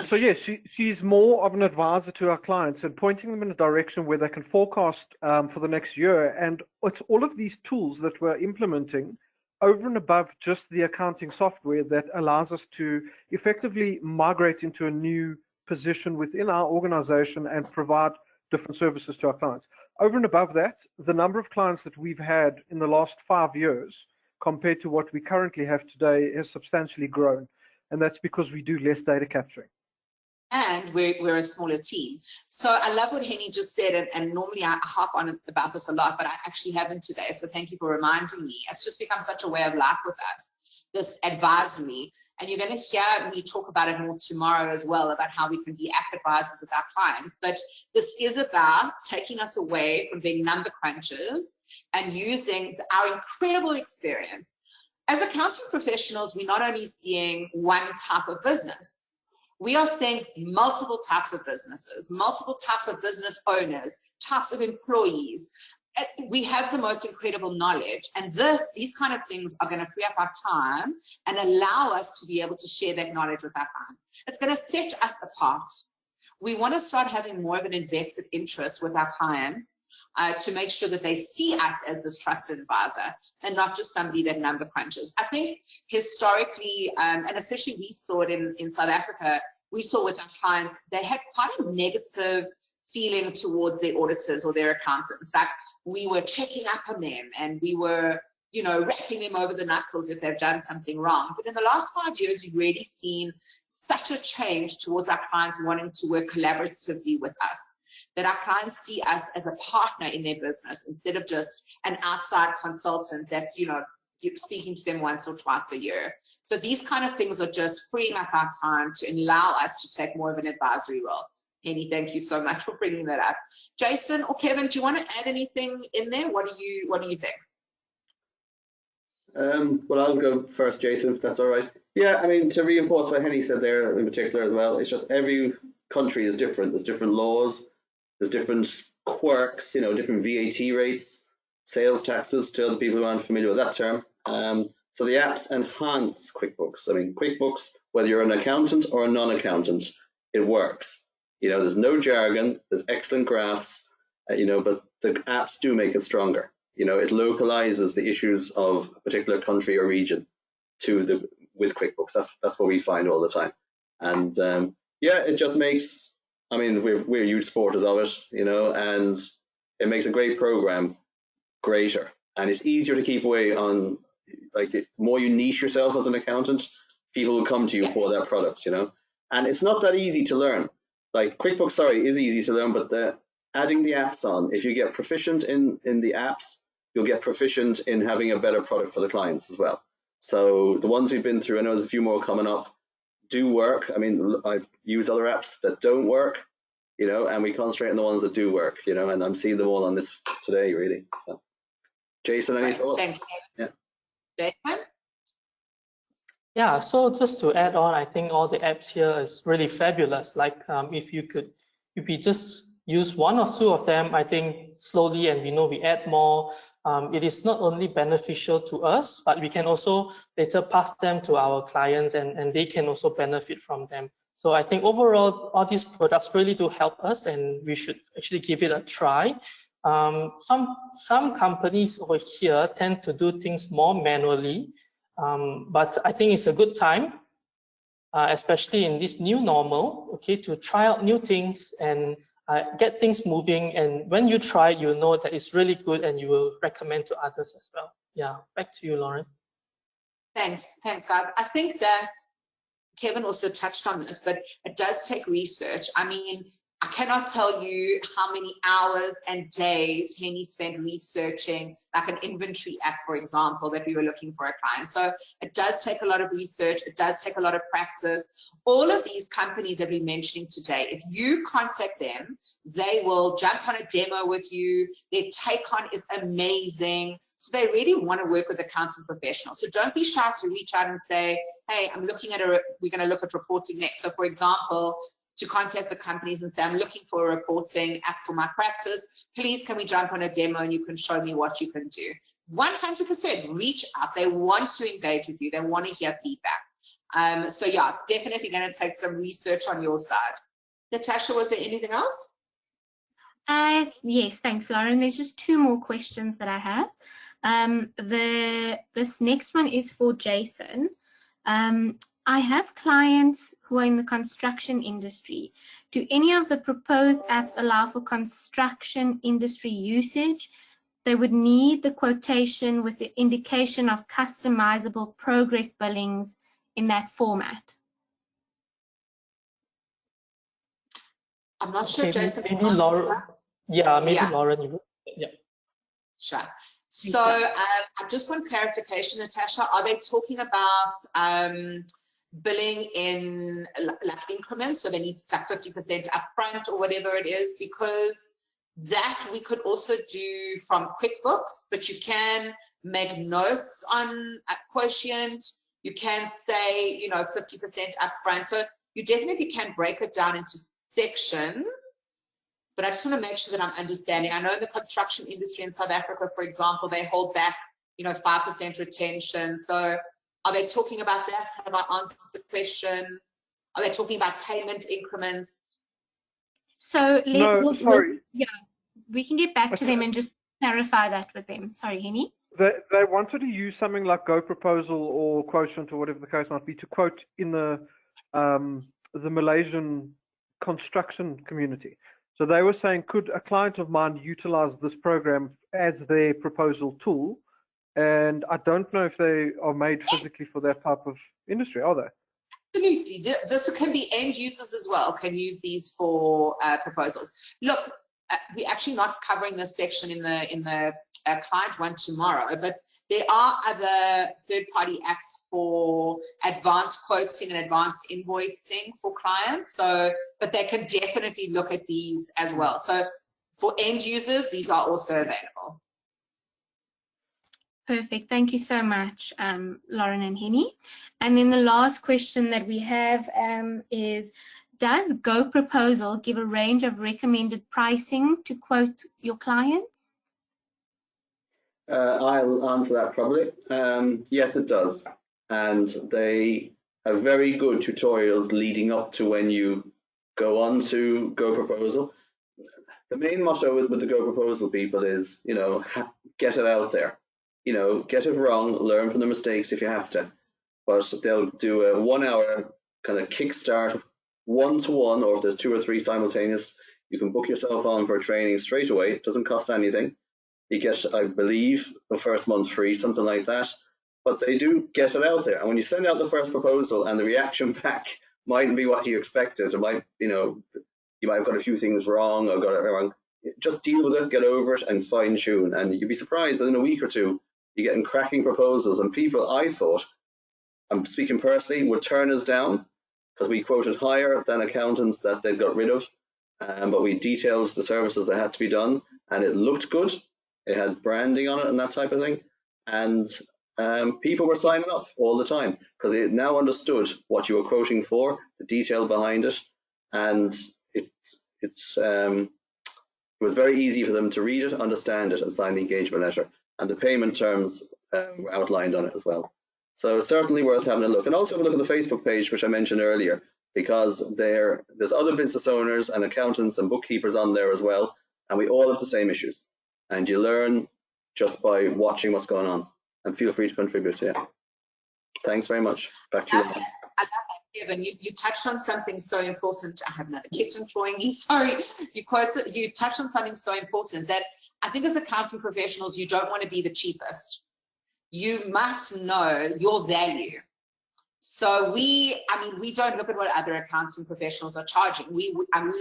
So yes, she's more of an advisor to our clients and pointing them in a direction where they can forecast for the next year. And it's all of these tools that we're implementing over and above just the accounting software that allows us to effectively migrate into a new position within our organization and provide different services to our clients. Over and above that, the number of clients that we've had in the last 5 years compared to what we currently have today has substantially grown. And that's because we do less data capturing. And we're a smaller team. So I love what Henny just said, and normally I harp on about this a lot, but I actually haven't today. So thank you for reminding me. It's just become such a way of life with us, this advisory. And you're going to hear me talk about it more tomorrow as well, about how we can be app advisors with our clients. But this is about taking us away from being number crunchers and using our incredible experience. As accounting professionals, we're not only seeing one type of business, we are seeing multiple types of businesses, multiple types of business owners, types of employees. We have the most incredible knowledge, and these kind of things are going to free up our time and allow us to be able to share that knowledge with our clients. It's going to set us apart. We want to start having more of an invested interest with our clients to make sure that they see us as this trusted advisor and not just somebody that number crunches. I think historically, and especially we saw it in South Africa, we saw with our clients, they had quite a negative feeling towards their auditors or their accountants. Like, we were checking up on them and we were, rapping them over the knuckles if they've done something wrong. But in the last 5 years, we've really seen such a change towards our clients wanting to work collaboratively with us, that our clients see us as a partner in their business instead of just an outside consultant that's, speaking to them once or twice a year. So these kind of things are just freeing up our time to allow us to take more of an advisory role. Henny, thank you so much for bringing that up. Jason or Kevin, do you want to add anything in there? What do you think? Well, I'll go first, Jason, if that's all right. Yeah, I mean, to reinforce what Henny said there in particular as well, it's just every country is different. There's different laws, there's different quirks, different VAT rates, sales taxes, to other people who aren't familiar with that term. So the apps enhance QuickBooks. I mean, QuickBooks, whether you're an accountant or a non-accountant, it works. There's no jargon, there's excellent graphs, but the apps do make it stronger. It localizes the issues of a particular country or region with QuickBooks. That's what we find all the time. And it just makes, I mean, we're huge supporters of it, and it makes a great program greater. And it's easier to keep away on, like, the more you niche yourself as an accountant, people will come to you for that product, And it's not that easy to learn. Like, QuickBooks, is easy to learn, but adding the apps on, if you get proficient in the apps, you'll get proficient in having a better product for the clients as well. So the ones we've been through, I know there's a few more coming up, do work. I mean, I've used other apps that don't work, and we concentrate on the ones that do work, and I'm seeing them all on this today, really. So, Jason, any thoughts? Thanks. Yeah. Jason? Yeah, so just to add on, I think all the apps here is really fabulous. Like, if you just use one or two of them, I think slowly, and we add more, it is not only beneficial to us, but we can also later pass them to our clients, and they can also benefit from them. So I think overall, all these products really do help us, and we should actually give it a try. Some companies over here tend to do things more manually, but I think it's a good time, especially in this new normal, to try out new things and get things moving. And when you try, you know that it's really good, and you will recommend to others as well. Yeah, back to you, Lauren. Thanks, guys. I think that Kevin also touched on this, but it does take research. I mean, I cannot tell you how many hours and days Henny spent researching, like an inventory app, for example, that we were looking for a client. So it does take a lot of research. It does take a lot of practice. All of these companies that we're mentioning today, if you contact them, they will jump on a demo with you. Their take on is amazing. So they really want to work with accounting professionals. So don't be shy to reach out and say, hey, we're going to look at reporting next. So for example, to contact the companies and say, I'm looking for a reporting app for my practice. Please, can we jump on a demo and you can show me what you can do? 100% reach out. They want to engage with you. They want to hear feedback. So yeah, it's definitely going to take some research on your side. Natasha, was there anything else? Yes, thanks, Lauren. There's just 2 more questions that I have. This next one is for Jason. I have clients who are in the construction industry. Do any of the proposed apps allow for construction industry usage? They would need the quotation with the indication of customizable progress billings in that format. I'm not sure, Jason. Maybe Lauren. Yeah, maybe Yeah. Lauren. Yeah. Sure. So I just want clarification, Natasha. Are they talking about billing in like increments? So they need like 50% upfront or whatever it is, because that we could also do from QuickBooks, but you can make notes on a quotient. You can say, you know, 50% upfront. So you definitely can break it down into sections. But I just want to make sure that I'm understanding. I know in the construction industry in South Africa, for example, they hold back, you know, 5% retention. So are they talking about that? Have I answered the question? Are they talking about payment increments? So sorry. Yeah, we can get back to them and just clarify that with them. Sorry, Henny. They wanted to use something like Go Proposal or Quotient or whatever the case might be to quote in the Malaysian construction community. So they were saying, could a client of mine utilize this program as their proposal tool? And I don't know if they are made physically for that type of industry, are they? Absolutely. This can be end users as well, can use these for proposals. Look, we're actually not covering this section in the client one tomorrow, but there are other third-party apps for advanced quoting and advanced invoicing for clients. So, but they can definitely look at these as well. So for end users, these are also available. Perfect. Thank you so much, Lauren and Henny. And then the last question that we have is, does Go Proposal give a range of recommended pricing to quote your clients? I'll answer that probably. Yes, it does. And they have very good tutorials leading up to when you go on to Go Proposal. The main motto with the Go Proposal people is, you know, get it out there. You know, get it wrong, learn from the mistakes if you have to. But they'll do a 1 hour kind of kickstart, 1-to-1, or if there's 2 or 3 simultaneous, you can book yourself on for a training straight away. It doesn't cost anything. You get, I believe, the first month free, something like that. But they do get it out there. And when you send out the first proposal and the reaction back mightn't be what you expected, it might, you know, you might have got a few things wrong or got it wrong. Just deal with it, get over it, and fine tune. And you'd be surprised within a week or two, you're getting cracking proposals. And people, I thought, I'm speaking personally, would turn us down because we quoted higher than accountants that they got rid of. But we detailed the services that had to be done, and it looked good. It had branding on it and that type of thing. And people were signing up all the time because they now understood what you were quoting for, the detail behind it. And it was very easy for them to read it, understand it, and sign the engagement letter. And the payment terms were outlined on it as well. So certainly worth having a look. And also have a look at the Facebook page, which I mentioned earlier, because there's other business owners and accountants and bookkeepers on there as well. And we all have the same issues. And you learn just by watching what's going on. And feel free to contribute. Yeah. Thanks very much. Back to you. I love that, Kevin. You touched on something so important. I have another kitchen drawing here. Sorry. You touched on something so important that I think as accounting professionals, you don't want to be the cheapest. You must know your value. So we don't look at what other accounting professionals are charging. We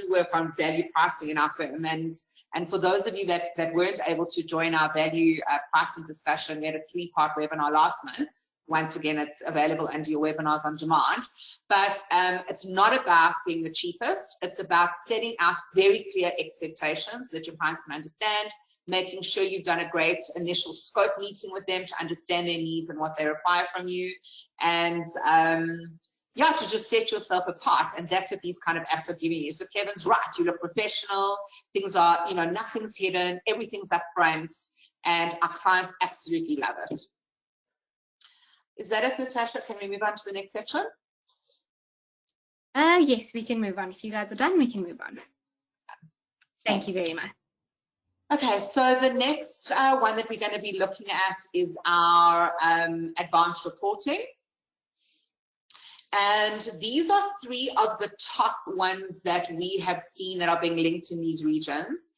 work on value pricing in our firm. And for those of you that weren't able to join our value pricing discussion, we had a 3-part webinar last month. Once again, it's available under your webinars on demand. But it's not about being the cheapest. It's about setting out very clear expectations so that your clients can understand, making sure you've done a great initial scope meeting with them to understand their needs and what they require from you. And yeah, to just set yourself apart. And that's what these kind of apps are giving you. So Kevin's right. You look professional. Things are, you know, nothing's hidden. Everything's up front. And our clients absolutely love it. Is that it, Natasha? Can we move on to the next section? Yes, we can move on. If you guys are done, we can move on. Thank you very much. Okay, so the next one that we're going to be looking at is our advanced reporting. And these are 3 of the top ones that we have seen that are being linked in these regions.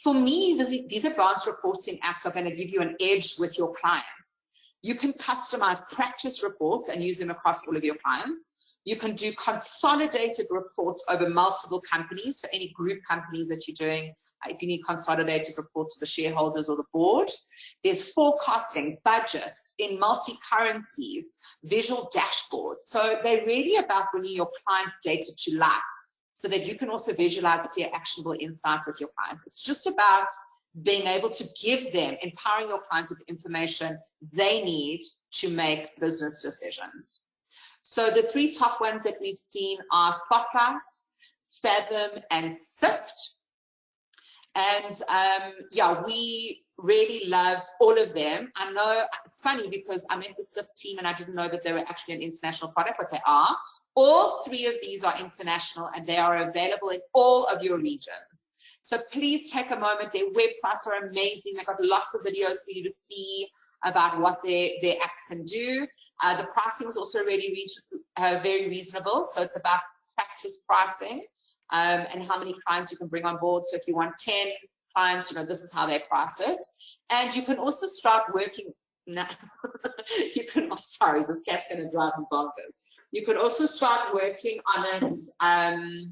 For me, these advanced reporting apps are going to give you an edge with your clients. You can customize practice reports and use them across all of your clients. You can do consolidated reports over multiple companies, so any group companies that you're doing, if you need consolidated reports for the shareholders or the board. There's forecasting, budgets in multi-currencies, visual dashboards. So they're really about bringing your clients' data to life so that you can also visualize clear, actionable insights with your clients. It's just about being able to give them, empowering your clients with the information they need to make business decisions. So the 3 top ones that we've seen are Spotlight, Fathom, and Sift. And yeah, we really love all of them. I know it's funny because I'm in the Sift team and I didn't know that they were actually an international product, but they are. All 3 of these are international and they are available in all of your regions. So please take a moment. Their websites are amazing. They've got lots of videos for you to see about what their apps can do. The pricing is also really very reasonable. So it's about practice pricing and how many clients you can bring on board. So if you want 10 clients, you know, this is how they price it. And you can also start working. Now, you can, oh, sorry, this cat's going to drive me bonkers. You can also start working on it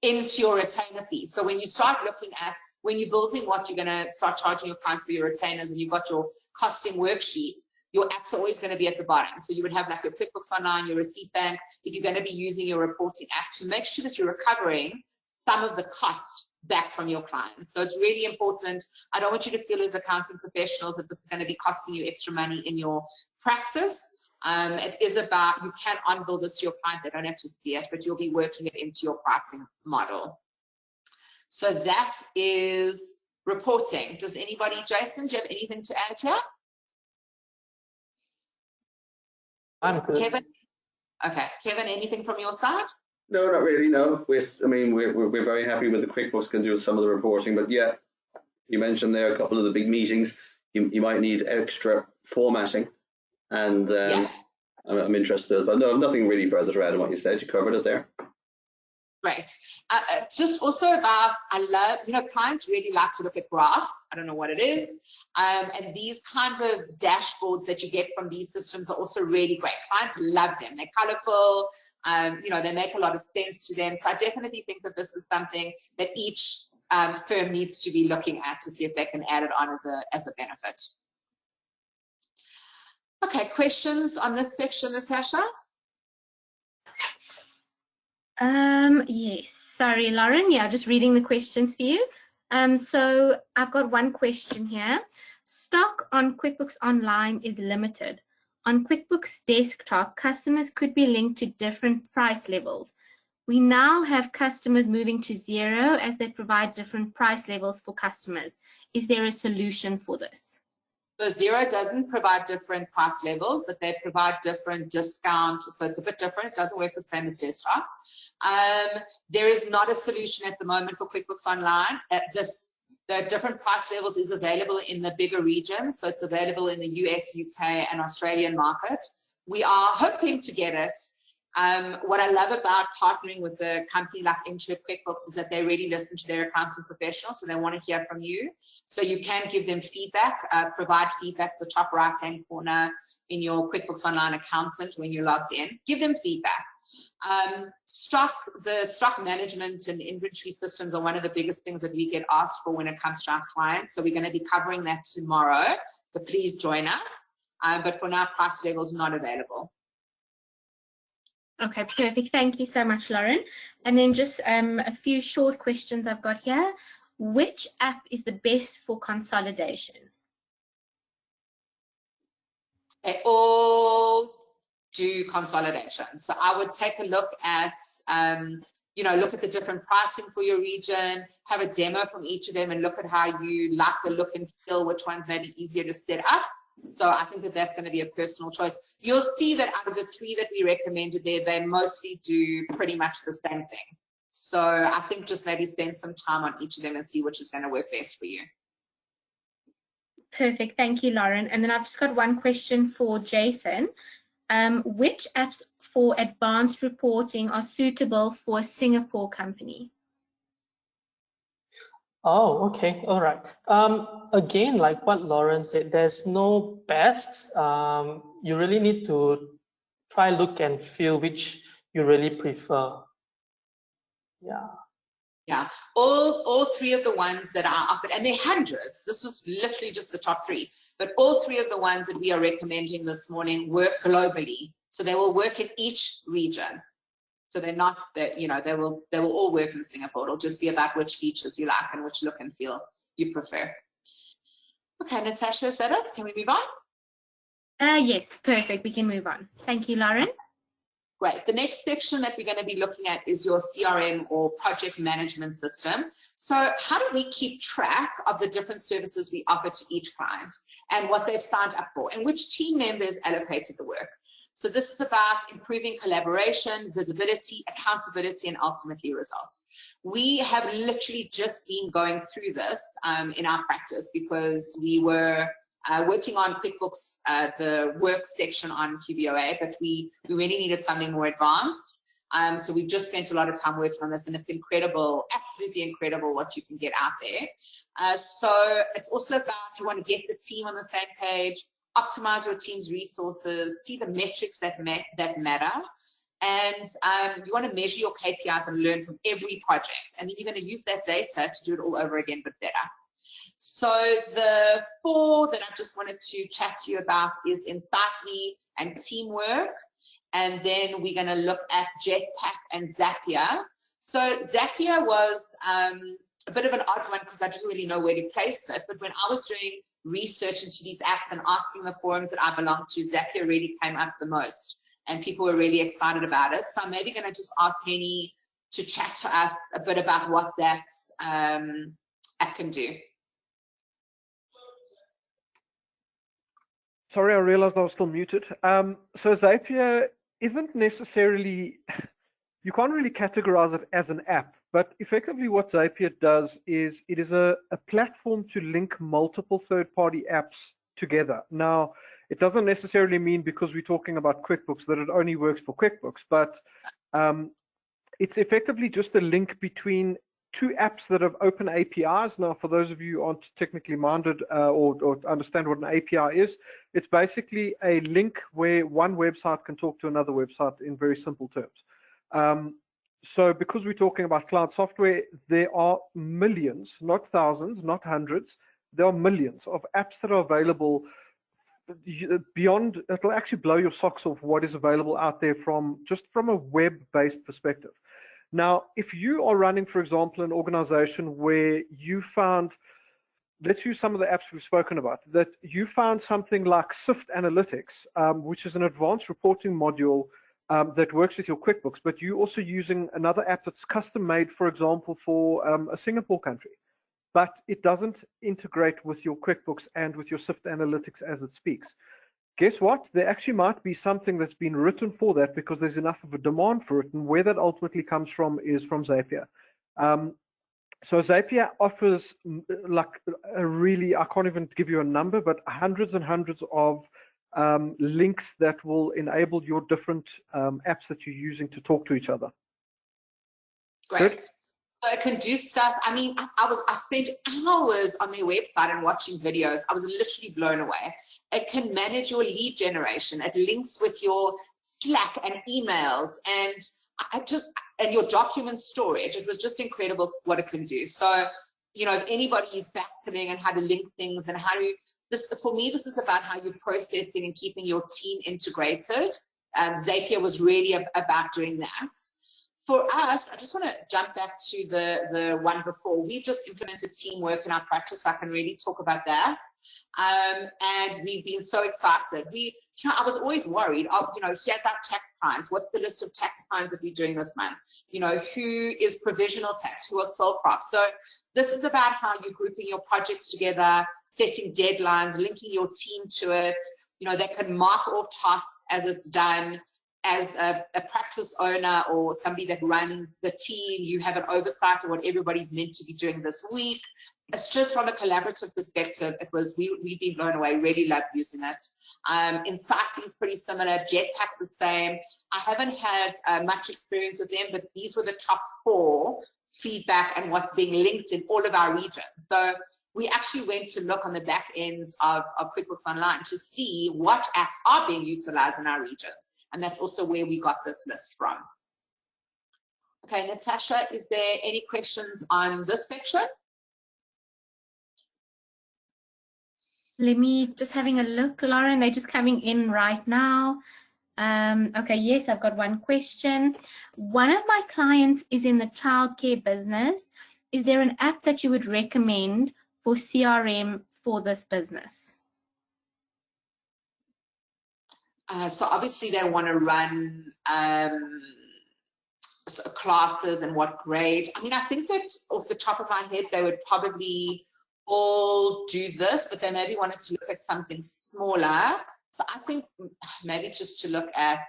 into your retainer fee. So when you start looking at, when you're building what you're going to start charging your clients for your retainers and you've got your costing worksheets, your apps are always going to be at the bottom. So you would have like your Quickbooks Online, your Receipt Bank, if you're going to be using your reporting app to make sure that you're recovering some of the cost back from your clients. So it's really important. I don't want you to feel as accounting professionals that this is going to be costing you extra money in your practice. It is about, you can unbill this to your client, they don't have to see it, but you'll be working it into your pricing model. So that is reporting. Does anybody, Jason, do you have anything to add here? I'm good. Kevin? Okay, Kevin, anything from your side? No, not really, no. We're very happy with the QuickBooks can do some of the reporting, but yeah, you mentioned there a couple of the big meetings. You might need extra formatting, and Yeah. I'm interested, but no, nothing really further to add on what you said. You covered it there. Great. Just also about, I love, you know, clients really like to look at graphs. I don't know what it is. And these kinds of dashboards that you get from these systems are also really great. Clients love them. They're colorful. You know, they make a lot of sense to them. So I definitely think that this is something that each firm needs to be looking at to see if they can add it on as a benefit. Okay, questions on this section, Natasha? Yes, sorry, Lauren. Yeah, just reading the questions for you. So I've got one question here. Stock on QuickBooks Online is limited. On QuickBooks Desktop, customers could be linked to different price levels. We now have customers moving to 0 as they provide different price levels for customers. Is there a solution for this? So 0 doesn't provide different price levels, but they provide different discounts. So it's a bit different. It doesn't work the same as desktop. There is not a solution at the moment for QuickBooks Online. The different price levels is available in the bigger regions. So it's available in the US, UK, and Australian market. We are hoping to get it. What I love about partnering with a company like Intuit QuickBooks is that they really listen to their accounting professionals, so they want to hear from you. So you can give them feedback, provide feedback to the top right-hand corner in your QuickBooks Online accountant when you're logged in. Give them feedback. The stock management and inventory systems are one of the biggest things that we get asked for when it comes to our clients. So we're going to be covering that tomorrow. So please join us. But for now, price levels not available. Okay, perfect. Thank you so much, Lauren. And then just a few short questions I've got here. Which app is the best for consolidation? They all do consolidation. So I would take a look at, look at the different pricing for your region, have a demo from each of them and look at how you like the look and feel, which one's maybe easier to set up. So I think that that's going to be a personal choice. You'll see that out of the 3 that we recommended there, they mostly do pretty much the same thing. So I think just maybe spend some time on each of them and see which is going to work best for you. Perfect. Thank you, Lauren. And then I've just got one question for Jason. Which apps for advanced reporting are suitable for a Singapore company? Oh, okay. All right. Again, like what Lauren said, there's no best. You really need to try, look and feel which you really prefer. Yeah. Yeah, all 3 of the ones that are offered, and there are hundreds. This was literally just the top 3, but all 3 of the ones that we are recommending this morning work globally. So they will work in each region. So they're not that, they will all work in Singapore. It'll just be about which features you like and which look and feel you prefer. Okay, Natasha, is that it? Can we move on? Yes, perfect. We can move on. Thank you, Lauren. Great. The next section that we're going to be looking at is your CRM or project management system. So how do we keep track of the different services we offer to each client and what they've signed up for and which team members allocated the work? So this is about improving collaboration, visibility, accountability, and ultimately results. We have literally just been going through this in our practice because we were working on Quickbooks, the work section on QBOA, but we really needed something more advanced. So we've just spent a lot of time working on this, and it's incredible, absolutely incredible what you can get out there. So it's also about, you want to get the team on the same page, optimize your team's resources, see the metrics that matter, and you want to measure your KPIs and learn from every project. And then you're going to use that data to do it all over again, but better. So the 4 that I just wanted to chat to you about is Insightly and Teamwork. And then we're going to look at Jetpack and Zapier. So Zapier was a bit of an odd one because I didn't really know where to place it. But when I was doing research into these apps and asking the forums that I belong to, Zapier really came up the most. And people were really excited about it. So I'm maybe going to just ask Henny to chat to us a bit about what that app can do. Sorry, I realized I was still muted. So Zapier isn't necessarily, you can't really categorize it as an app, but effectively what Zapier does is it is a platform to link multiple third-party apps together. Now, it doesn't necessarily mean because we're talking about QuickBooks that it only works for QuickBooks, but it's effectively just a link between 2 apps that have open APIs. Now, for those of you who aren't technically minded or understand what an API is, it's basically a link where one website can talk to another website in very simple terms. So because we're talking about cloud software, there are millions, not thousands, not hundreds, there are millions of apps that are available beyond, it'll actually blow your socks off what is available out there from a web-based perspective. Now, if you are running, for example, an organization where you found, let's use some of the apps we've spoken about, that you found something like Sift Analytics, which is an advanced reporting module that works with your QuickBooks, but you're also using another app that's custom made, for example, for a Singapore country, but it doesn't integrate with your QuickBooks and with your Sift Analytics as it speaks. Guess what? There actually might be something that's been written for that because there's enough of a demand for it, and where that ultimately comes from is from Zapier. So Zapier offers like a really, I can't even give you a number, but hundreds and hundreds of links that will enable your different apps that you're using to talk to each other. Great. Good? So it can do stuff. I mean, I spent hours on their website and watching videos. I was literally blown away. It can manage your lead generation. It links with your Slack and emails and your document storage. It was just incredible what it can do. So, if anybody is backfilling and how to link things and how to, for me, this is about how you're processing and keeping your team integrated. Zapier was really about doing that. For us, I just want to jump back to the one before. We've just implemented Teamwork in our practice, so I can really talk about that. And we've been so excited. I was always worried, here's our tax clients. What's the list of tax clients that we're doing this month? Who is provisional tax, who are sole prop? So this is about how you're grouping your projects together, setting deadlines, linking your team to it. They can mark off tasks as it's done. As a practice owner or somebody that runs the team, you have an oversight of what everybody's meant to be doing this week. It's just from a collaborative perspective, we've been blown away, really love using it. Insightly is pretty similar, Jetpack's the same. I haven't had much experience with them, but these were the top 4 feedback and what's being linked in all of our regions. So we actually went to look on the back end of QuickBooks Online to see what apps are being utilized in our regions. And that's also where we got this list from. Okay, Natasha, is there any questions on this section? Let me just having a look, Lauren. They're just coming in right now. Okay, yes, I've got one question. One of my clients is in the childcare business. Is there an app that you would recommend for CRM for this business? So obviously they want to run classes and what grade. I mean, I think that off the top of my head, they would probably all do this, but they maybe wanted to look at something smaller. So I think maybe just to look at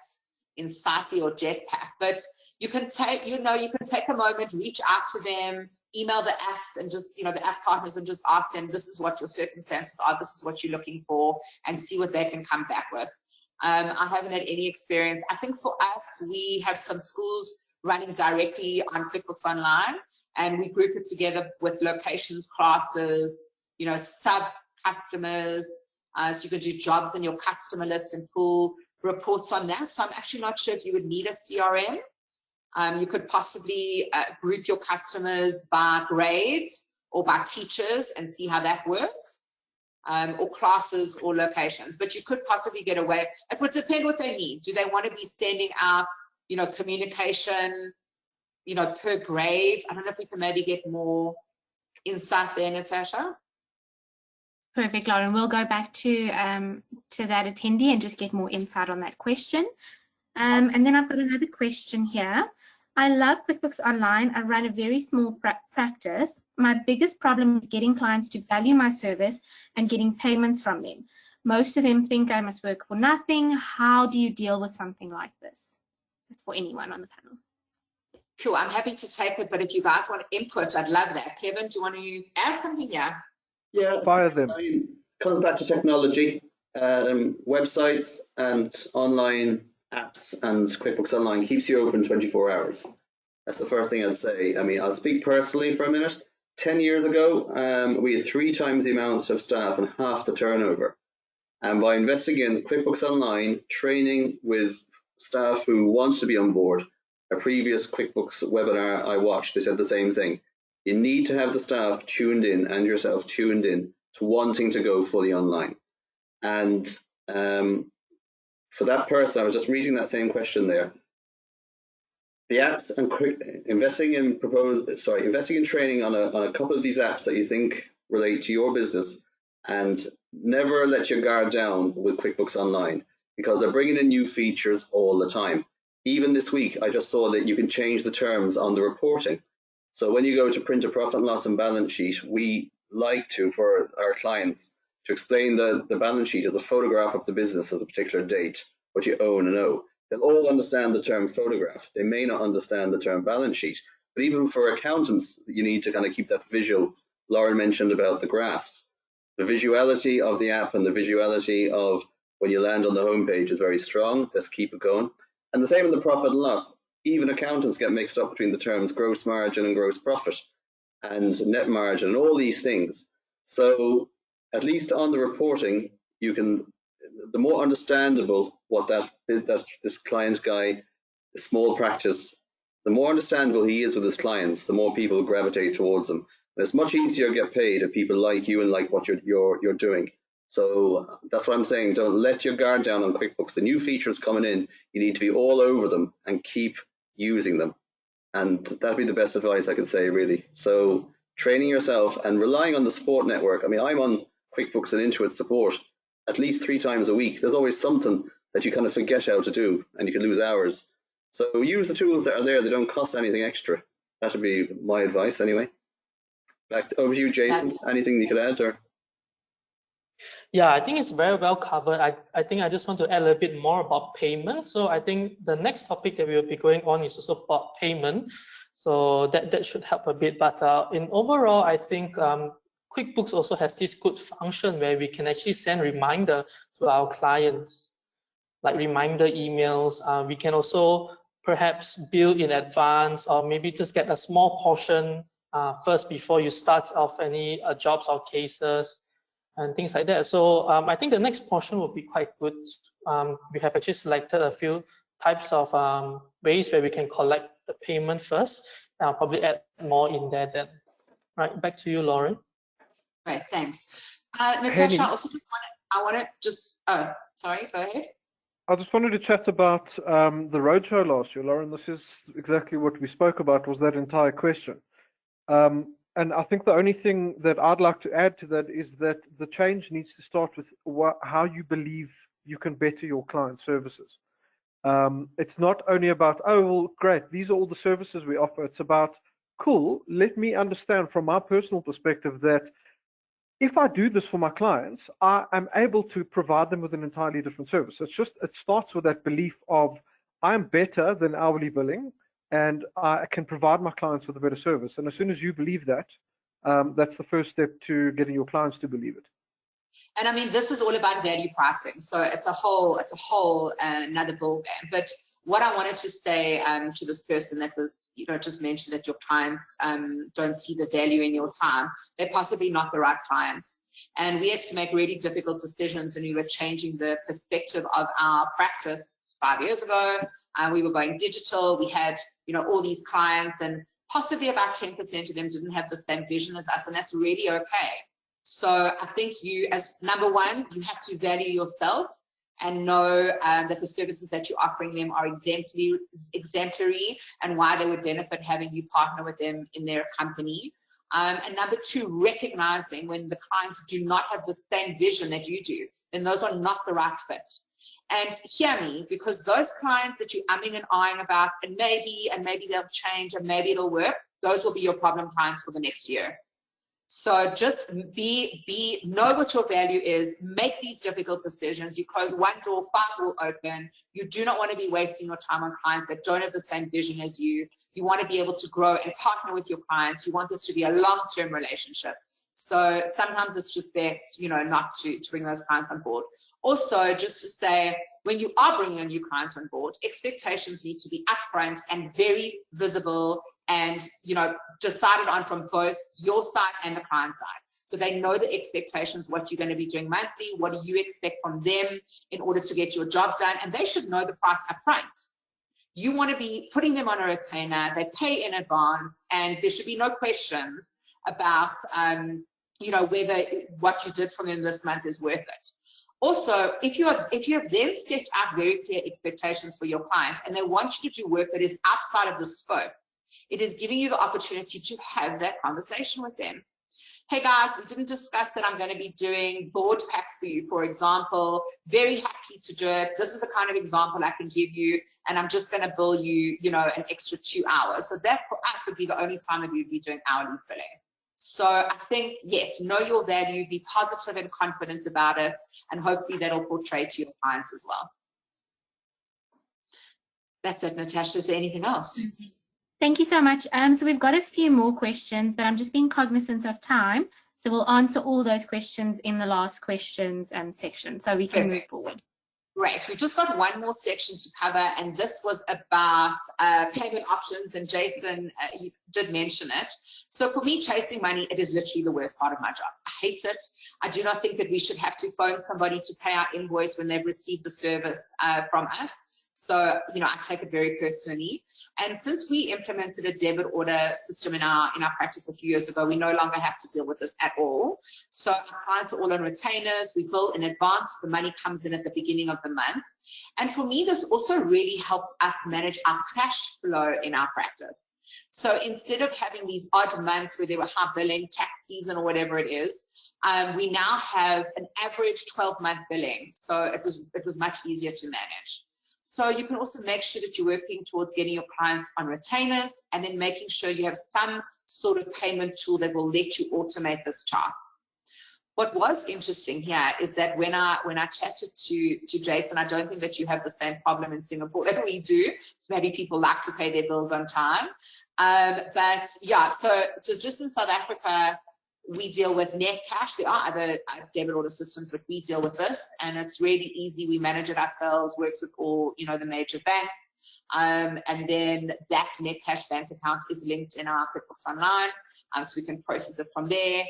Insightly or Jetpack. But you can take, you can take a moment, reach out to them, email the apps and just, the app partners and just ask them, this is what your circumstances are, this is what you're looking for, and see what they can come back with. I haven't had any experience. I think for us, we have some schools running directly on QuickBooks Online, and we group it together with locations, classes, sub-customers, so you can do jobs in your customer list and pull reports on that. So I'm actually not sure if you would need a CRM. You could possibly group your customers by grades or by teachers and see how that works, or classes or locations. But you could possibly get away. It would depend what they need. Do they want to be sending out communication, per grade? I don't know if we can maybe get more insight there, Natasha. Perfect, Lauren. We'll go back to that attendee and just get more insight on that question. And then I've got another question here. I love QuickBooks Online. I run a very small practice. My biggest problem is getting clients to value my service and getting payments from them. Most of them think I must work for nothing. How do you deal with something like this? It's for anyone on the panel. Cool, I'm happy to take it, but if you guys want input, I'd love that. Kevin, do you want to add something here? Yeah, Fire them. It comes back to technology, websites and online apps, and QuickBooks Online keeps you open 24 hours. That's the first thing I'd say. I mean, I'll speak personally for a minute. 10 years ago, we had 3 times the amount of staff and half the turnover. And by investing in QuickBooks Online, training with staff who want to be on board, a previous QuickBooks webinar I watched, they said the same thing. You need to have the staff tuned in and yourself tuned in to wanting to go fully online. And for that person, I was just reading that same question there. The apps and investing in training on a couple of these apps that you think relate to your business, and never let your guard down with QuickBooks Online, because they're bringing in new features all the time. Even this week, I just saw that you can change the terms on the reporting. So when you go to print a profit and loss and balance sheet, we like to, for our clients, to explain the balance sheet as a photograph of the business at a particular date, what you own and owe. They'll all understand the term photograph. They may not understand the term balance sheet, but even for accountants, you need to kind of keep that visual. Lauren mentioned about the graphs. The visuality of the app and the visuality of when you land on the homepage is very strong. Let's keep it going. And the same in the profit and loss. Even accountants get mixed up between the terms gross margin and gross profit and net margin and all these things. So at least on the reporting, you can, the more understandable what this client guy, this small practice, the more understandable he is with his clients, the more people gravitate towards him. And it's much easier to get paid if people like you and like what you're doing. So that's what I'm saying. Don't let your guard down on QuickBooks. The new features coming in, you need to be all over them and keep using them. And that'd be the best advice I could say, really. So training yourself and relying on the support network. I mean, I'm on QuickBooks and Intuit support, at least 3 times a week. There's always something that you kind of forget how to do, and you can lose hours. So use the tools that are there. They don't cost anything extra. That would be my advice anyway. Over to you, Jason. Anything you could add? Or? Yeah, I think it's very well covered. I think I just want to add a little bit more about payment. So I think the next topic that we will be going on is also about payment. So that should help a bit. But in overall, I think QuickBooks also has this good function where we can actually send reminder to our clients, like reminder emails. We can also perhaps bill in advance, or maybe just get a small portion first before you start off any jobs or cases and things like that. So I think the next portion will be quite good. We have actually selected a few types of ways where we can collect the payment first. I'll probably add more in there then. Right, back to you, Lauren. Right, thanks. Natasha, sorry, go ahead. I just wanted to chat about the roadshow last year, Lauren. This is exactly what we spoke about, was that entire question. And I think the only thing that I'd like to add to that is that the change needs to start with how you believe you can better your client services. It's not only about, oh, well, great, these are all the services we offer. It's about, cool, let me understand from my personal perspective that if I do this for my clients, I am able to provide them with an entirely different service. It starts with that belief of I'm better than hourly billing, and I can provide my clients with a better service. And as soon as you believe that, that's the first step to getting your clients to believe it. And I mean, this is all about value pricing. So it's a whole another ball game. But what I wanted to say to this person that was, just mentioned that your clients don't see the value in your time, they're possibly not the right clients. And we had to make really difficult decisions when we were changing the perspective of our practice 5 years ago. We were going digital. We had, all these clients, and possibly about 10% of them didn't have the same vision as us, and that's really okay. So I think you, as number one, you have to value yourself and know that the services that you're offering them are exemplary and why they would benefit having you partner with them in their company. And number two, recognizing when the clients do not have the same vision that you do, then those are not the right fit. And hear me, because those clients that you're umming and ahhing about, and maybe they'll change, and maybe it'll work, those will be your problem clients for the next year. So just know what your value is, make these difficult decisions. You close one door, 5 will open. You do not want to be wasting your time on clients that don't have the same vision as you. You want to be able to grow and partner with your clients. You want this to be a long-term relationship. So sometimes it's just best, not to bring those clients on board. Also, just to say, when you are bringing a new client on board, expectations need to be upfront and very visible and, decided on from both your side and the client side. So they know the expectations, what you're going to be doing monthly, what do you expect from them in order to get your job done, and they should know the price upfront. You want to be putting them on a retainer, they pay in advance, and there should be no questions about, whether what you did for them this month is worth it. Also, if you have then set out very clear expectations for your clients and they want you to do work that is outside of the scope, it is giving you the opportunity to have that conversation with them. Hey guys, we didn't discuss that I'm going to be doing board packs for you, for example. Very happy to do it. This is the kind of example I can give you, and I'm just going to bill you, an extra 2 hours. So that for us would be the only time that we'd be doing hourly billing. So I think, yes, know your value, be positive and confident about it, and hopefully that'll portray to your clients as well. That's it, Natasha. Is there anything else? Mm-hmm. Thank you so much. So we've got a few more questions, but I'm just being cognizant of time. So we'll answer all those questions in the last questions section, so we can move forward. Great. We've just got one more section to cover, and this was about payment options, and Jason, you did mention it. So for me, chasing money, it is literally the worst part of my job. I hate it. I do not think that we should have to phone somebody to pay our invoice when they've received the service from us. So, I take it very personally. And since we implemented a debit order system in our practice a few years ago, we no longer have to deal with this at all. So our clients are all on retainers. We bill in advance. The money comes in at the beginning of the month. And for me, this also really helps us manage our cash flow in our practice. So instead of having these odd months where there were high billing, tax season or whatever it is, we now have an average 12-month billing. So it was much easier to manage. So you can also make sure that you're working towards getting your clients on retainers, and then making sure you have some sort of payment tool that will let you automate this task. What was interesting here is that when I chatted to Jason, I don't think that you have the same problem in Singapore that we do. Maybe people like to pay their bills on time. But yeah, so just in South Africa, we deal with net cash. There are other debit order systems, but we deal with this, and it's really easy. We manage it ourselves, works with all, the major banks. And then that net cash bank account is linked in our QuickBooks Online, so we can process it from there.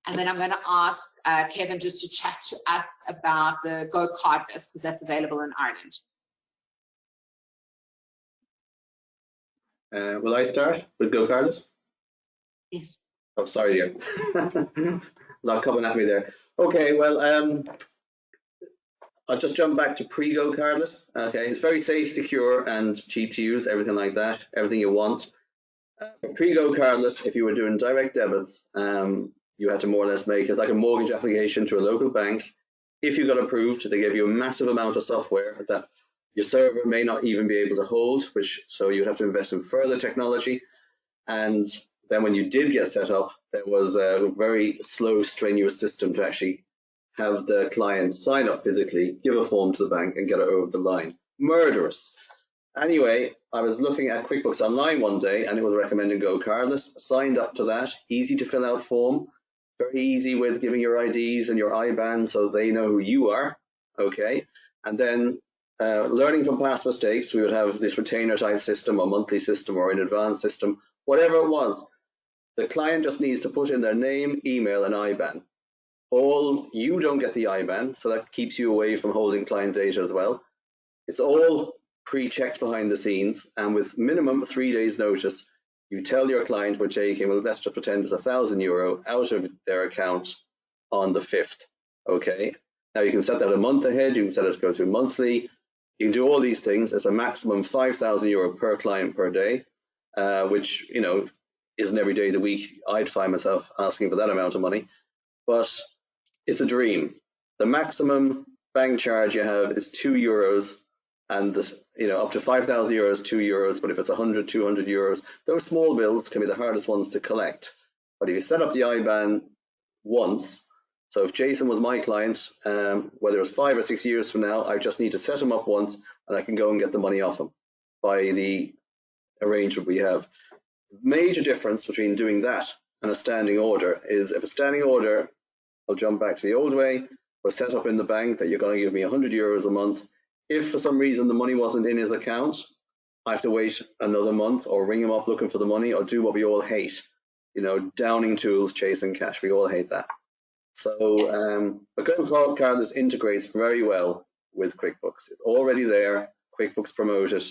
And then I'm going to ask Kevin just to chat to us about the Go Cardless, because that's available in Ireland. Will I start with Go Cardless? Yes. Oh, sorry, dear. Not coming at me there. Okay, well, I'll just jump back to pre-Go Cardless. Okay, it's very safe, secure, and cheap to use, everything like that, everything you want. Pre-Go Cardless, if you were doing direct debits, you had to more or less make it like a mortgage application to a local bank. If you got approved, they gave you a massive amount of software that your server may not even be able to hold, so you'd have to invest in further technology. And then when you did get set up, there was a very slow, strenuous system to actually have the client sign up physically, give a form to the bank, and get it over the line. Murderous. Anyway, I was looking at QuickBooks Online one day, and it was recommending Go Cardless. Signed up to that. Easy to fill out form. Very easy with giving your IDs and your IBAN so they know who you are. Okay. And then learning from past mistakes, we would have this retainer type system, a monthly system, or an advanced system, whatever it was. The client just needs to put in their name, email, and IBAN. You don't get the IBAN, so that keeps you away from holding client data as well. It's all pre-checked behind the scenes, and with minimum 3 days notice, you tell your client we're taking, well, let's just pretend it's €1,000 out of their account on the 5th. Okay. Now you can set that a month ahead. You can set it to go to monthly. You can do all these things. It's a maximum €5,000 per client per day, which isn't every day of the week. I'd find myself asking for that amount of money, but it's a dream. The maximum bank charge you have is €2, and up to €5,000, €2. But if it's 100, €200, those small bills can be the hardest ones to collect. But if you set up the IBAN once, so if Jason was my client, whether it's 5 or 6 years from now, I just need to set him up once, and I can go and get the money off him by the arrangement we have. Major difference between doing that and a standing order is, if a standing order, I'll jump back to the old way, was set up in the bank that you're going to give me €100 a month. If for some reason the money wasn't in his account, I have to wait another month or ring him up looking for the money, or do what we all hate, downing tools, chasing cash. We all hate that. So but Go Cardless integrates very well with QuickBooks. It's already there. QuickBooks promote it.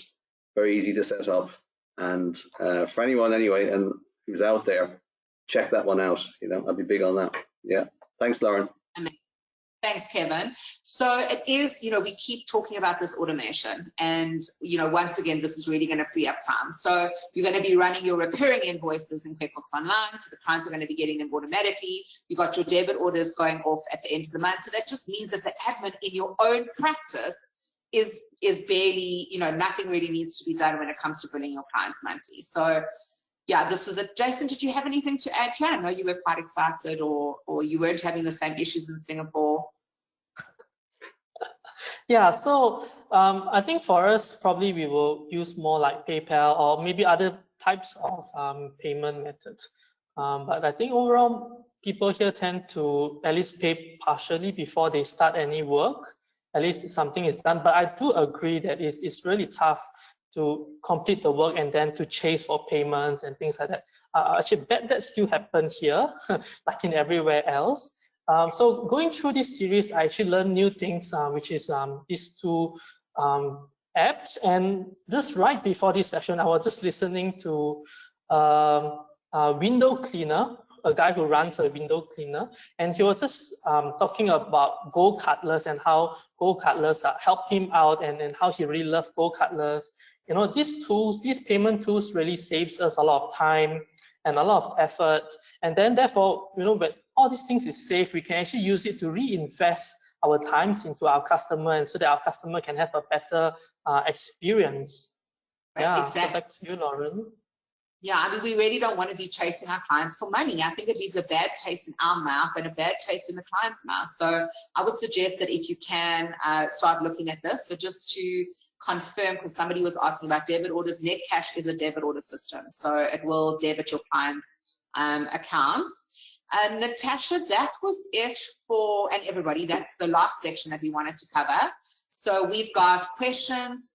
Very easy to set up. And for anyone anyway, and who's out there, check that one out. I'd be big on that. Yeah. Thanks, Lauren. Thanks, Kevin. So it is, we keep talking about this automation, and, once again, this is really going to free up time. So you're going to be running your recurring invoices in QuickBooks Online, so the clients are going to be getting them automatically. You got your debit orders going off at the end of the month. So that just means that the admin in your own practice is barely, nothing really needs to be done when it comes to billing your clients monthly. So yeah, this was it. Jason, did you have anything to add here? I know you were quite excited, or you weren't having the same issues in Singapore. Yeah, so I think for us, probably we will use more like PayPal or maybe other types of payment methods. But I think overall, people here tend to at least pay partially before they start any work. At least something is done. But I do agree that it's really tough to complete the work and then to chase for payments and things like that. Actually, that still happens here, like in everywhere else. So going through this series, I actually learned new things, which is these two apps. And just right before this session, I was just listening to a window cleaner, a guy who runs a window cleaner, and he was just talking about Go Cardless and how Go Cardless helped him out, and how he really loved Go Cardless. You know, these tools, these payment tools really saves us a lot of time and a lot of effort. And then therefore, you know, when all these things is safe, we can actually use it to reinvest our times into our customer, and so that our customer can have a better experience. Right, Yeah, exactly. so back to you, Lauren. Yeah, I mean, we really don't want to be chasing our clients for money. I think it leaves a bad taste in our mouth and a bad taste in the client's mouth. So I would suggest that if you can start looking at this. So just to confirm, because somebody was asking about debit orders, NetCash is a debit order system. So it will debit your clients' accounts. Natasha, that was it for, and everybody, that's the last section that we wanted to cover. So we've got questions.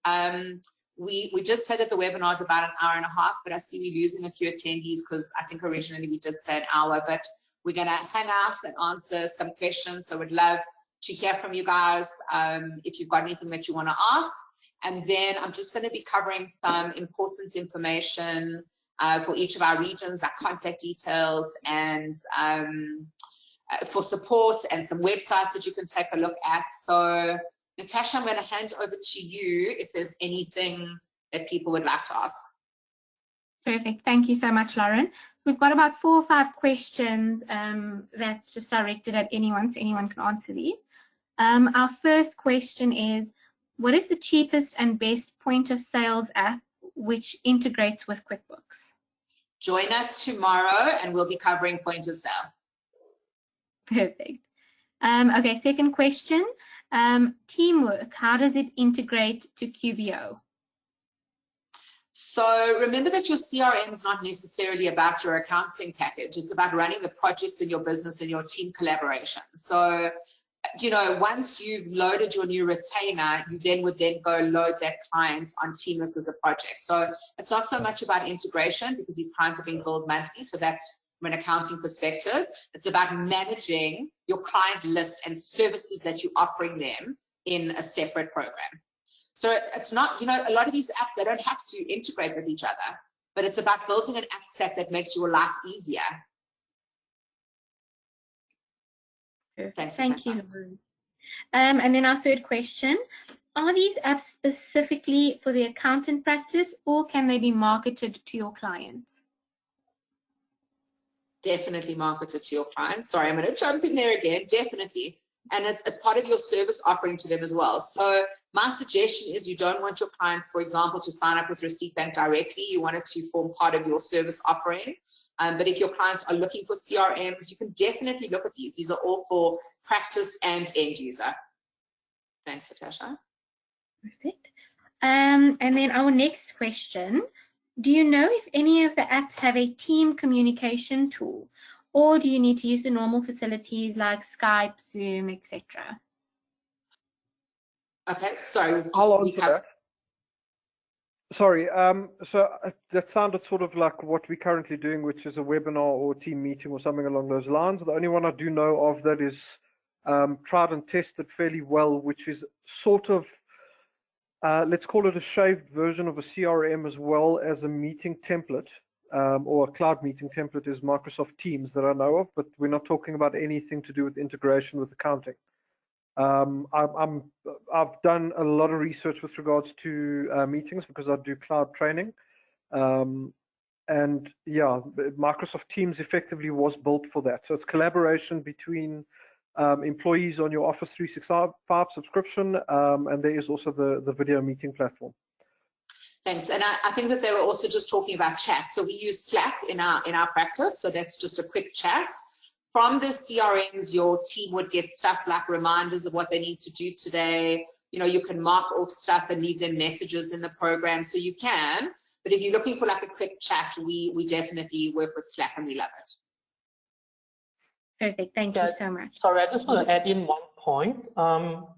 We did say that the webinar is about an hour and a half, but I see we're losing a few attendees because I think originally we did say an hour, but we're going to hang out and answer some questions. So we'd love to hear from you guys if you've got anything that you want to ask. And then I'm just going to be covering some important information for each of our regions, our contact details, and for support, and some websites that you can take a look at. So Natasha, I'm going to hand over to you if there's anything that people would like to ask. Perfect. Thank you so much, Lauren. We've got about 4 or 5 questions that's just directed at anyone, so anyone can answer these. Our first question is, what is the cheapest and best point of sales app which integrates with QuickBooks? Join us tomorrow and we'll be covering point of sale. Perfect. Okay, second question. Teamwork, how does it integrate to QBO? So remember that your CRM is not necessarily about your accounting package. It's about running the projects in your business and your team collaboration. So, you know, once you've loaded your new retainer, you then would then go load that client on Teamworks as a project. So it's not so much about integration because these clients are being billed monthly. So that's from an accounting perspective. It's about managing your client list and services that you're offering them in a separate program. So it's not, you know, a lot of these apps, they don't have to integrate with each other, but it's about building an app stack that makes your life easier. Perfect. Thank you. And then our third question, are these apps specifically for the accountant practice or can they be marketed to your clients? Definitely marketed to your clients. Sorry, I'm going to jump in there again. Definitely. And it's part of your service offering to them as well. So my suggestion is you don't want your clients, for example, to sign up with Receipt Bank directly. You want it to form part of your service offering. But if your clients are looking for CRMs, you can definitely look at these. These are all for practice and end user. Thanks, Natasha. Perfect. And then our next question, do you know if any of the apps have a team communication tool, or do you need to use the normal facilities like Skype, Zoom, etc.? Okay, sorry. I'll answer that. Sorry, so that sounded sort of like what we're currently doing, which is a webinar or team meeting or something along those lines. The only one I do know of that is tried and tested fairly well, which is sort of, let's call it a shaved version of a CRM as well as a meeting template, or a cloud meeting template, is Microsoft Teams that I know of, but we're not talking about anything to do with integration with accounting. I've done a lot of research with regards to meetings because I do cloud training, and yeah, Microsoft Teams effectively was built for that. So it's collaboration between employees on your Office 365 subscription, and there is also the video meeting platform. Thanks. And I think that they were also just talking about chat. So we use Slack in our practice. So that's just a quick chat. From the CRMs, your team would get stuff like reminders of what they need to do today. You know, you can mark off stuff and leave them messages in the program, so you can. But if you're looking for like a quick chat, we definitely work with Slack and we love it. Perfect. Thank you so much. Sorry, I just want to add in one point.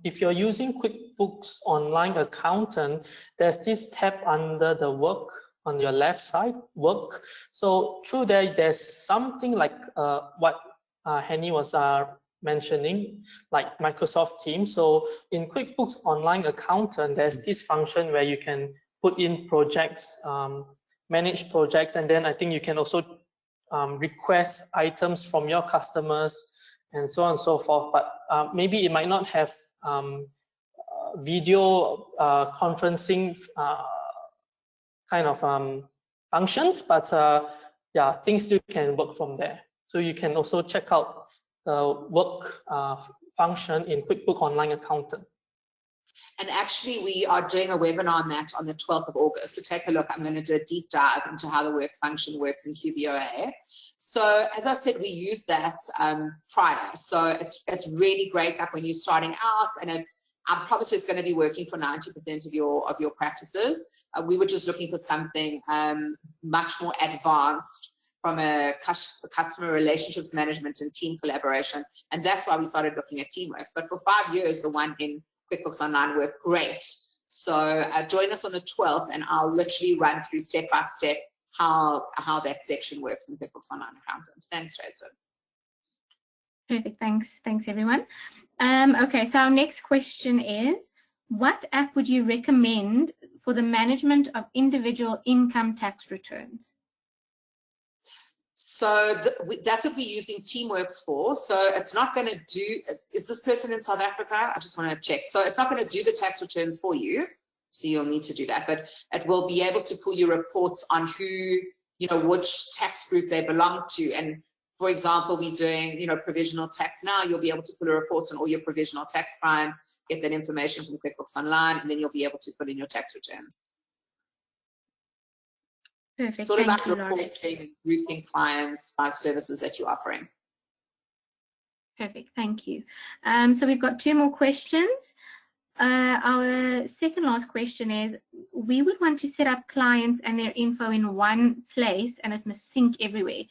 If you're using QuickBooks Online Accountant, there's this tab under the work on your left side, work. So through there, there's something like what Henny was mentioning, like Microsoft Teams. So in QuickBooks Online Accountant, there's this function where you can put in projects, manage projects, and then I think you can also request items from your customers and so on and so forth. But maybe it might not have video conferencing kind of functions, but yeah, things still can work from there. So you can also check out the work function in QuickBooks Online Accountant. And actually, we are doing a webinar on that on the 12th of August. So take a look. I'm going to do a deep dive into how the work function works in QBOA. So as I said, we use that prior. So it's really great like when you're starting out, and I promise you it's going to be working for 90% of your practices. We were just looking for something much more advanced from a customer relationships management and team collaboration. And that's why we started looking at Teamworks. But for 5 years, the one in QuickBooks Online worked great. So join us on the 12th, and I'll literally run through step by step how that section works in QuickBooks Online Accountant. Thanks, Jason. Perfect. Thanks everyone. Okay, so our next question is, what app would you recommend for the management of individual income tax returns? So that's what we're using Teamworks for. So it's not going to do, is this person in South Africa? I just want to check. So it's not going to do the tax returns for you. So you'll need to do that, but it will be able to pull your reports on who, which tax group they belong to. And for example, we're doing, provisional tax now. You'll be able to pull a report on all your provisional tax clients, get that information from QuickBooks Online, and then you'll be able to put in your tax returns. Perfect. It's all Thank about you, reporting and grouping clients by services that you're offering. Perfect. Thank you. So we've got 2 more questions. Our second last question is, we would want to set up clients and their info in one place, and it must sync everywhere.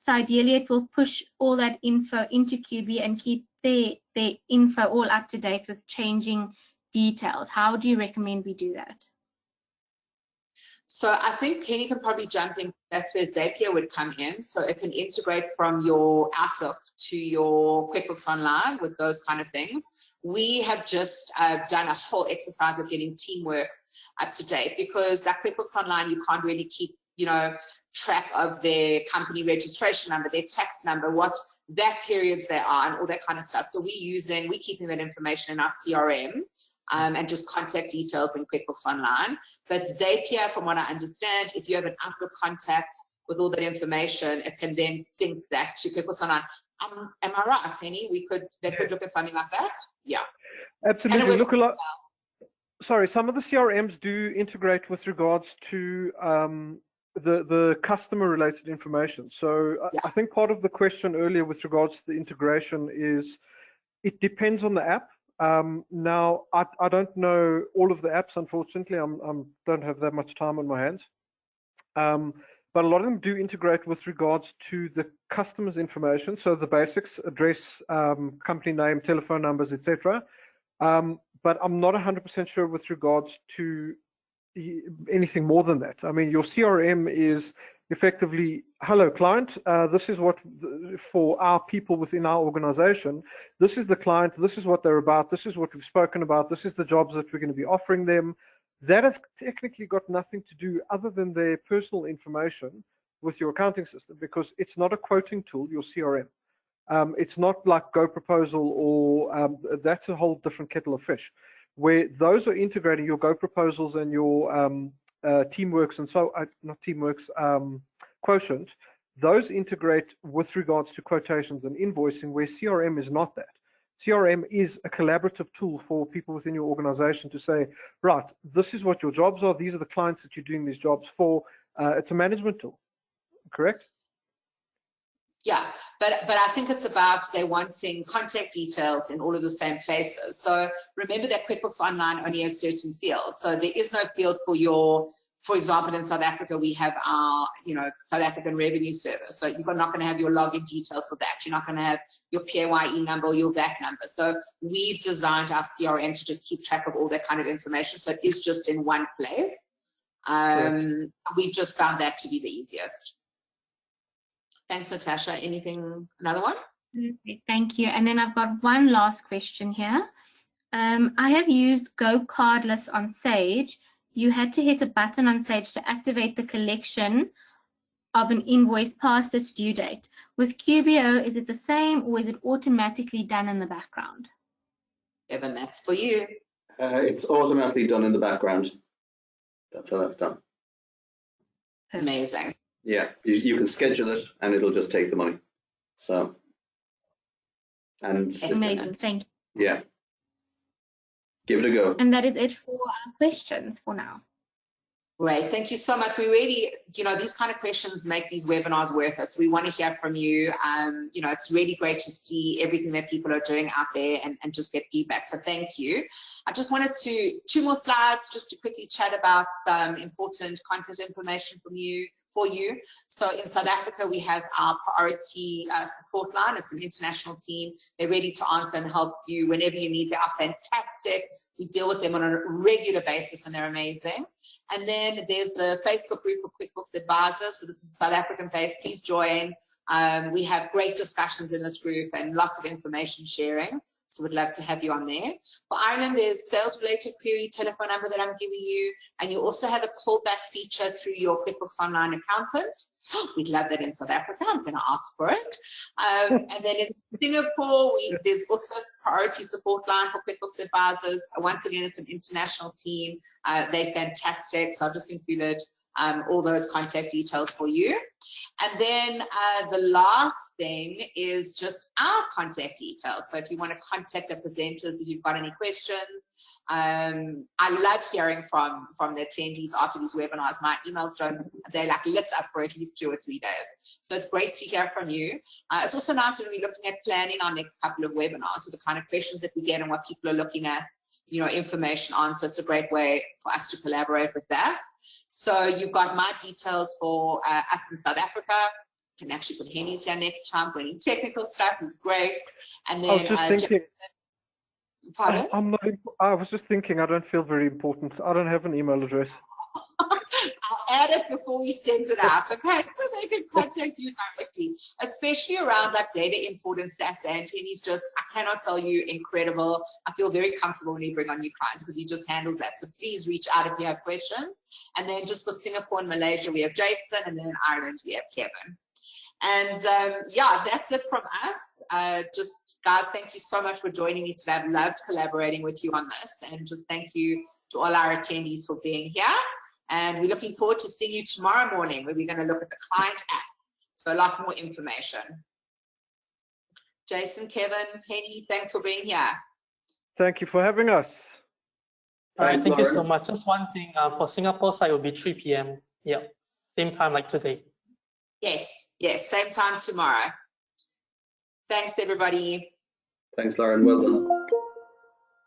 So ideally, it will push all that info into QB and keep their info all up to date with changing details. How do you recommend we do that? So I think Kenny can probably jump in. That's where Zapier would come in. So it can integrate from your Outlook to your QuickBooks Online with those kind of things. We have just done a whole exercise of getting Teamworks up to date, because that QuickBooks Online, you can't really keep, track of their company registration number, their tax number, what that periods they are, and all that kind of stuff. So we're keeping that information in our CRM. And just contact details in QuickBooks Online. But Zapier, from what I understand, if you have an Outlook contact with all that information, it can then sync that to QuickBooks Online. Am I right, Kenny? They could look at something like that? Yeah. Absolutely. Look a lot. Sorry, some of the CRMs do integrate with regards to the customer related information. So yeah. I think part of the question earlier with regards to the integration is it depends on the app. Now, I don't know all of the apps, unfortunately. I don't have that much time on my hands. But a lot of them do integrate with regards to the customer's information. So the basics, address, company name, telephone numbers, etc. But I'm not 100% sure with regards to anything more than that. I mean, your CRM is effectively, hello client, this is what, for our people within our organization, this is the client, this is what they're about, this is what we've spoken about, this is the jobs that we're going to be offering them. That has technically got nothing to do other than their personal information with your accounting system, because it's not a quoting tool, your CRM. It's not like GoProposal or that's a whole different kettle of fish, where those are integrating your GoProposals and your Teamworks and so not Teamworks, Quotient. Those integrate with regards to quotations and invoicing, where CRM is not that. CRM is a collaborative tool for people within your organization to say, right, this is what your jobs are, these are the clients that you're doing these jobs for. It's a management tool, correct? Yeah, but I think it's about they wanting contact details in all of the same places. So remember that QuickBooks Online only has certain fields. So there is no field for your, for example, in South Africa, we have our, South African Revenue Service. So you're not going to have your login details for that. You're not going to have your PAYE number or your VAT number. So we've designed our CRM to just keep track of all that kind of information. So it is just in one place. We've just found that to be the easiest. Thanks, Natasha. Another one? Thank you. And then I've got one last question here. I have used Go Cardless on Sage. You had to hit a button on Sage to activate the collection of an invoice past its due date. With QBO, is it the same, or is it automatically done in the background? Evan, that's for you. It's automatically done in the background. That's how that's done. Amazing. Yeah, you can schedule it and it'll just take the money. So, and Amazing. Thank you. yeah, give it a go. And that is it for our questions for now. Great, thank you so much. We really, these kind of questions make these webinars worth it. So we want to hear from you. It's really great to see everything that people are doing out there and just get feedback. So thank you. I just wanted two more slides just to quickly chat about some important content information for you. So in South Africa, we have our priority support line. It's an international team. They're ready to answer and help you whenever you need. They are fantastic. We deal with them on a regular basis and they're amazing. And then there's the Facebook group for QuickBooks Advisors. So this is South African based. Please join. We have great discussions in this group and lots of information sharing. So we'd love to have you on there. For Ireland, there's sales related query telephone number that I'm giving you. And you also have a callback feature through your QuickBooks Online accountant. We'd love that in South Africa. I'm going to ask for it. And then in Singapore, there's also a priority support line for QuickBooks Advisors. Once again, it's an international team. They're fantastic. So I've just included all those contact details for you. And then the last thing is just our contact details. So if you want to contact the presenters, if you've got any questions, I love hearing from the attendees after these webinars. My emails they're like lit up for at least 2 or 3 days. So it's great to hear from you. It's also nice when we're looking at planning our next couple of webinars, so the kind of questions that we get and what people are looking at, information on. So it's a great way for us to collaborate with that. So you've got my details for us in South Africa. You can actually put Henny's here next time for any technical stuff. Is great. And then I was just thinking. Pardon? I was just thinking. I don't feel very important. I don't have an email address. I'll add it before we send it out, okay? So they can contact you directly, especially around like data import and SAS. And Henny's just, I cannot tell you, incredible. I feel very comfortable when you bring on new clients because he just handles that. So please reach out if you have questions. And then just for Singapore and Malaysia, we have Jason, and then in Ireland, we have Kevin. And yeah, that's it from us. Just guys, thank you so much for joining me today. I've loved collaborating with you on this, and just thank you to all our attendees for being here. And we're looking forward to seeing you tomorrow morning, where we're going to look at the client apps. So a lot more information. Jason, Kevin, Henny, thanks for being here. Thank you for having us. Thank you so much. Just one thing, for Singapore side, it will be 3 p.m. Yeah, same time like today. Yes, same time tomorrow. Thanks, everybody. Thanks, Lauren. Well done.